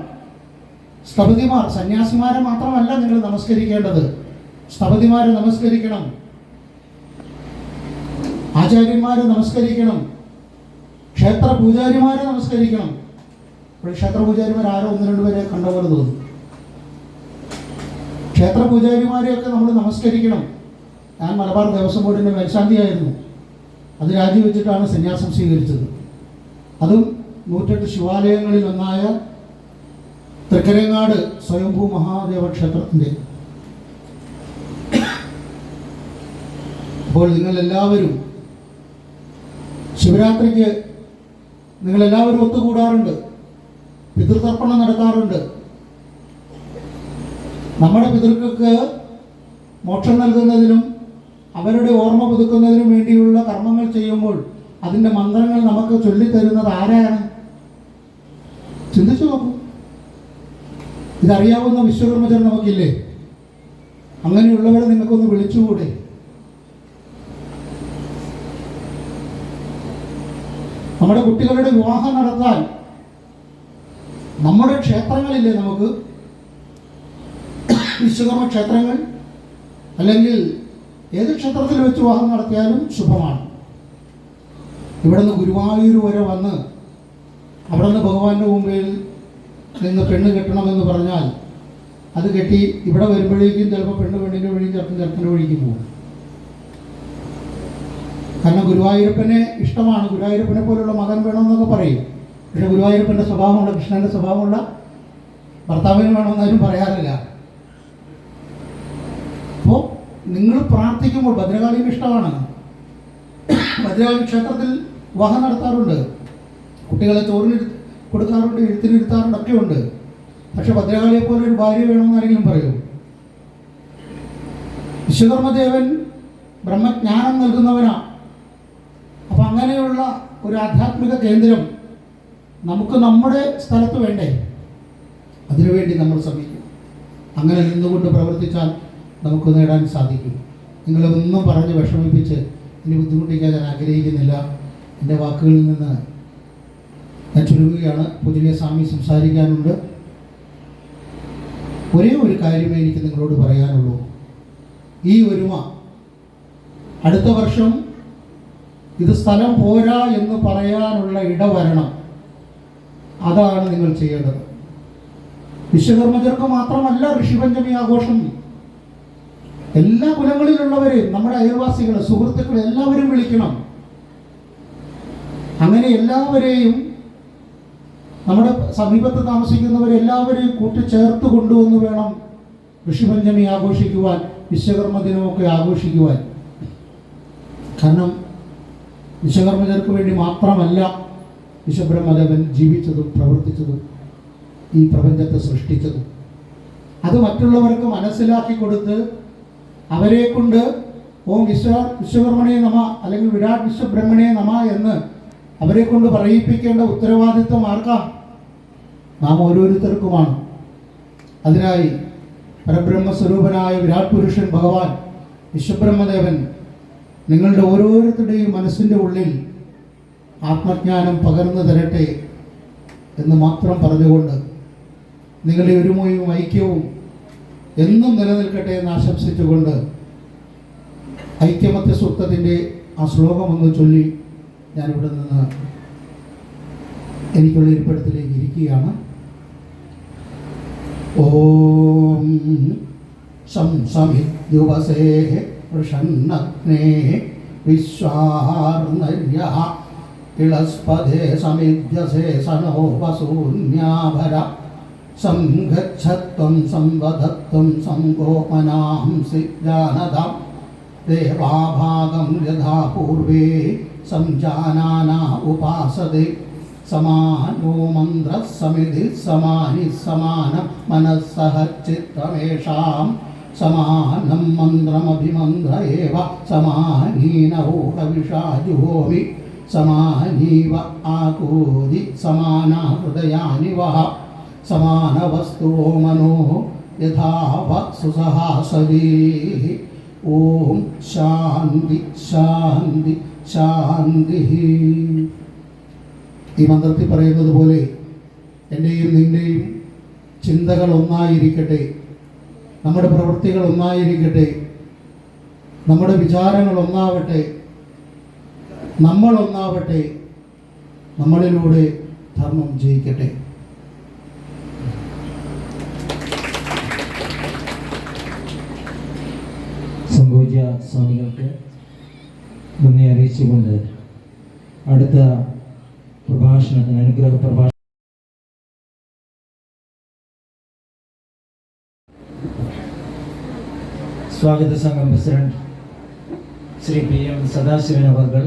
സ്ഥപതിമാർ, സന്യാസിമാരെ മാത്രമല്ല നിങ്ങൾ നമസ്കരിക്കേണ്ടത്, സ്ഥപതിമാരെ നമസ്കരിക്കണം, ആചാര്യന്മാരെ നമസ്കരിക്കണം, ക്ഷേത്ര പൂജാരിമാരെ നമസ്കരിക്കണം. ഇപ്പോൾ ക്ഷേത്ര പൂജാരിമാർ ആരോ 1-2 പേരെ കണ്ട പോലെ തോന്നുന്നു. ക്ഷേത്ര പൂജാരിമാരെയൊക്കെ നമ്മൾ നമസ്കരിക്കണം. ഞാൻ മലബാർ ദേവസ്വം ബോർഡിൻ്റെ മേൽശാന്തിയായിരുന്നു. അത് രാജിവെച്ചിട്ടാണ് സന്യാസം സ്വീകരിച്ചത്. അതും 108 ശിവാലയങ്ങളിൽ ഒന്നായ തൃക്കരങ്ങാട് സ്വയംഭൂ മഹാദേവ ക്ഷേത്രത്തിൻ്റെ. അപ്പോൾ നിങ്ങളെല്ലാവരും ശിവരാത്രിക്ക് നിങ്ങളെല്ലാവരും ഒത്തുകൂടാറുണ്ട്, പിതൃതർപ്പണം നടത്താറുണ്ട്. നമ്മുടെ പിതൃക്കൾക്ക് മോക്ഷം നൽകുന്നതിനും അവരുടെ ഓർമ്മ പുതുക്കുന്നതിനും വേണ്ടിയുള്ള കർമ്മങ്ങൾ ചെയ്യുമ്പോൾ അതിൻ്റെ മന്ത്രങ്ങൾ നമുക്ക് ചൊല്ലിത്തരുന്നത് ആരാണ്? ചിന്തിച്ചു നോക്കൂ. ഇതറിയാവുന്ന വിശ്വകർമ്മജർ നമുക്കില്ലേ? അങ്ങനെയുള്ളവരെ നിങ്ങൾക്കൊന്ന് വിളിച്ചുകൂടെ? നമ്മുടെ കുട്ടികളുടെ വിവാഹം നടത്താൻ നമ്മുടെ ക്ഷേത്രങ്ങളില്ലേ നമുക്ക്? വിശ്വകർമ്മ ക്ഷേത്രങ്ങൾ, അല്ലെങ്കിൽ ഏത് ക്ഷേത്രത്തിൽ വെച്ച് വിവാഹം നടത്തിയാലും ശുഭമാണ്. ഇവിടെ നിന്ന് ഗുരുവായൂർ വരെ വന്ന് അവിടെ നിന്ന് ഭഗവാന്റെ മുമ്പിൽ നിന്ന് പെണ്ണ് കെട്ടണമെന്ന് പറഞ്ഞാൽ അത് കെട്ടി ഇവിടെ വരുമ്പോഴേക്കും ചിലപ്പോൾ പെണ്ണിൻ്റെ വഴിയും ചെറുക്കൻ്റെ വഴിക്കും പോകും. കാരണം ഗുരുവായൂരപ്പനെ ഇഷ്ടമാണ്, ഗുരുവായൂരപ്പനെ പോലുള്ള മകൻ വേണമെന്നൊക്കെ പറയും. പക്ഷെ ഗുരുവായൂരപ്പൻ്റെ സ്വഭാവമുള്ള, കൃഷ്ണൻ്റെ സ്വഭാവമുള്ള ഭർത്താവിന് വേണമെന്നാരും പറയാറില്ല. അപ്പോൾ നിങ്ങൾ പ്രാർത്ഥിക്കുമ്പോൾ, ഭദ്രകാളിയും ഇഷ്ടമാണ്, ഭദ്രകാളി ക്ഷേത്രത്തിൽ വിവാഹം നടത്താറുണ്ട്, കുട്ടികളെ ചോറിന് കൊടുക്കാറുണ്ട്, എഴുത്തിനിരുത്താറുണ്ട്, ഒക്കെ ഉണ്ട്. പക്ഷെ ഭദ്രകാളിയെ പോലെ ഒരു ഭാര്യ വേണമെന്ന് ആരെങ്കിലും പറയൂ? വിശ്വകർമ്മദേവൻ ബ്രഹ്മജ്ഞാനം നൽകുന്നവനാണ്. അപ്പം അങ്ങനെയുള്ള ഒരു ആധ്യാത്മിക കേന്ദ്രം നമുക്ക് നമ്മുടെ സ്ഥലത്ത് വേണ്ടേ? അതിനുവേണ്ടി നമ്മൾ ശ്രമിക്കും. അങ്ങനെ നിന്നുകൊണ്ട് പ്രവർത്തിച്ചാൽ നമുക്ക് നേടാൻ സാധിക്കും. നിങ്ങളെ ഒന്നും പറഞ്ഞ് വിഷമിപ്പിച്ച് ഇനി ബുദ്ധിമുട്ടിക്കാൻ ഞാൻ ആഗ്രഹിക്കുന്നില്ല. എൻ്റെ വാക്കുകളിൽ നിന്ന് ഞാൻ ചുരുങ്ങുകയാണ്. പൂജനീയ സ്വാമി സംസാരിക്കാനുണ്ട്. ഒരേ ഒരു കാര്യമേ എനിക്ക് നിങ്ങളോട് പറയാനുള്ളൂ. ഈ ഒരുമ അടുത്ത വർഷം ഇത് സ്ഥലം പോരാ എന്ന് പറയാനുള്ള ഇടവരണം. അതാണ് നിങ്ങൾ ചെയ്യേണ്ടത്. വിശ്വകർമ്മജർക്ക് മാത്രമല്ല ഋഷിപഞ്ചമി ആഘോഷം. എല്ലാ കുലങ്ങളിലുള്ളവരെയും, നമ്മുടെ അയൽവാസികൾ, സുഹൃത്തുക്കൾ എല്ലാവരും വിളിക്കണം. അങ്ങനെ എല്ലാവരെയും, നമ്മുടെ സമീപത്ത് താമസിക്കുന്നവരെല്ലാവരെയും കൂട്ടിച്ചേർത്ത് കൊണ്ടുവന്ന് വേണം ഋഷിപഞ്ചമി ആഘോഷിക്കുവാൻ, വിശ്വകർമ്മ ദിനമൊക്കെ ആഘോഷിക്കുവാൻ. കാരണം വിശ്വകർമ്മജർക്ക് വേണ്ടി മാത്രമല്ല വിശ്വബ്രഹ്മദേവൻ ജീവിച്ചതും പ്രവർത്തിച്ചതും ഈ പ്രപഞ്ചത്തെ സൃഷ്ടിച്ചതും. അത് മറ്റുള്ളവർക്ക് മനസ്സിലാക്കി കൊടുത്ത് അവരെ കൊണ്ട് ഓം വിശ്വകർമ്മണേ നമ അല്ലെങ്കിൽ വിരാട് വിശ്വബ്രഹ്മണേ നമ എന്ന് അവരെ കൊണ്ട് പറയിപ്പിക്കേണ്ട ഉത്തരവാദിത്വം ആർക്കാ? നാം ഓരോരുത്തർക്കുമാണ്. അതിനായി പരബ്രഹ്മസ്വരൂപനായ വിരാട് പുരുഷൻ ഭഗവാൻ വിശ്വബ്രഹ്മദേവൻ നിങ്ങളുടെ ഓരോരുത്തരുടെയും മനസ്സിൻ്റെ ഉള്ളിൽ ആത്മജ്ഞാനം പകർന്നു തരട്ടെ എന്ന് മാത്രം പറഞ്ഞുകൊണ്ട് നിങ്ങളുടെ ഒരുമയും ഐക്യവും എന്നും നിലനിൽക്കട്ടെ എന്ന് ആശംസിച്ചുകൊണ്ട് ഐക്യമത്യ സൂക്തത്തിൻ്റെ ആ ശ്ലോകമൊന്ന് ചൊല്ലി ഞാനിവിടെ നിന്ന് എനിക്കുള്ള ഇരിപ്പിടത്തിലേക്ക് ഇരിക്കുകയാണ്. ഓം ശം സമിദ്യുവസേ വൃഷന്നഗ്നേ വിശ്വാർന്നര്യഃ ഇളസ്പദേ സമിദ്യസേ സനോ വസൂന്യാഭര സംഗച്ഛത്വം സംവദത്വം സംഗോപനാംസി ജാനതാം ദേവാഭാഗം യഥാ പൂർവേ സംജാനാന ഉപാസതേ സമാനോ മന്ത്രഃ സമിതി സമാനി സമാനം മനസ്സഹ ചിത്തമേഷാം സമാനം മന്ത്രമഭിമന്ത്ര ഏവ സമാനീനഹോഹവിഷാജുഹോമി സമാനീവ ആകൂതി സമാന ഹൃദയാനി വഹ സമാനവസ്തുവോ മനോ യഥാവ സുസഹാസവീ. ഓം ശാന്തി ശാന്തി ശാന്തി. ഈ മന്ത്രത്തിൽ പറയുന്നത് പോലെ എൻ്റെയും നിൻ്റെയും ചിന്തകൾ ഒന്നായിരിക്കട്ടെ, നമ്മുടെ പ്രവൃത്തികൾ ഒന്നായിരിക്കട്ടെ, നമ്മുടെ വിചാരങ്ങൾ ഒന്നാവട്ടെ, നമ്മൾ ഒന്നാവട്ടെ, നമ്മളിലൂടെ ധർമ്മം ജയിക്കട്ടെ. സംഭോജ്യ സ്വാമികൾക്ക് നന്ദി അറിയിച്ചുകൊണ്ട് അടുത്ത പ്രഭാഷണത്തിന് അനുഗ്രഹ പ്രഭാഷണം സ്വാഗത സംഘം president Shri P M Sadasivan അവർകൾ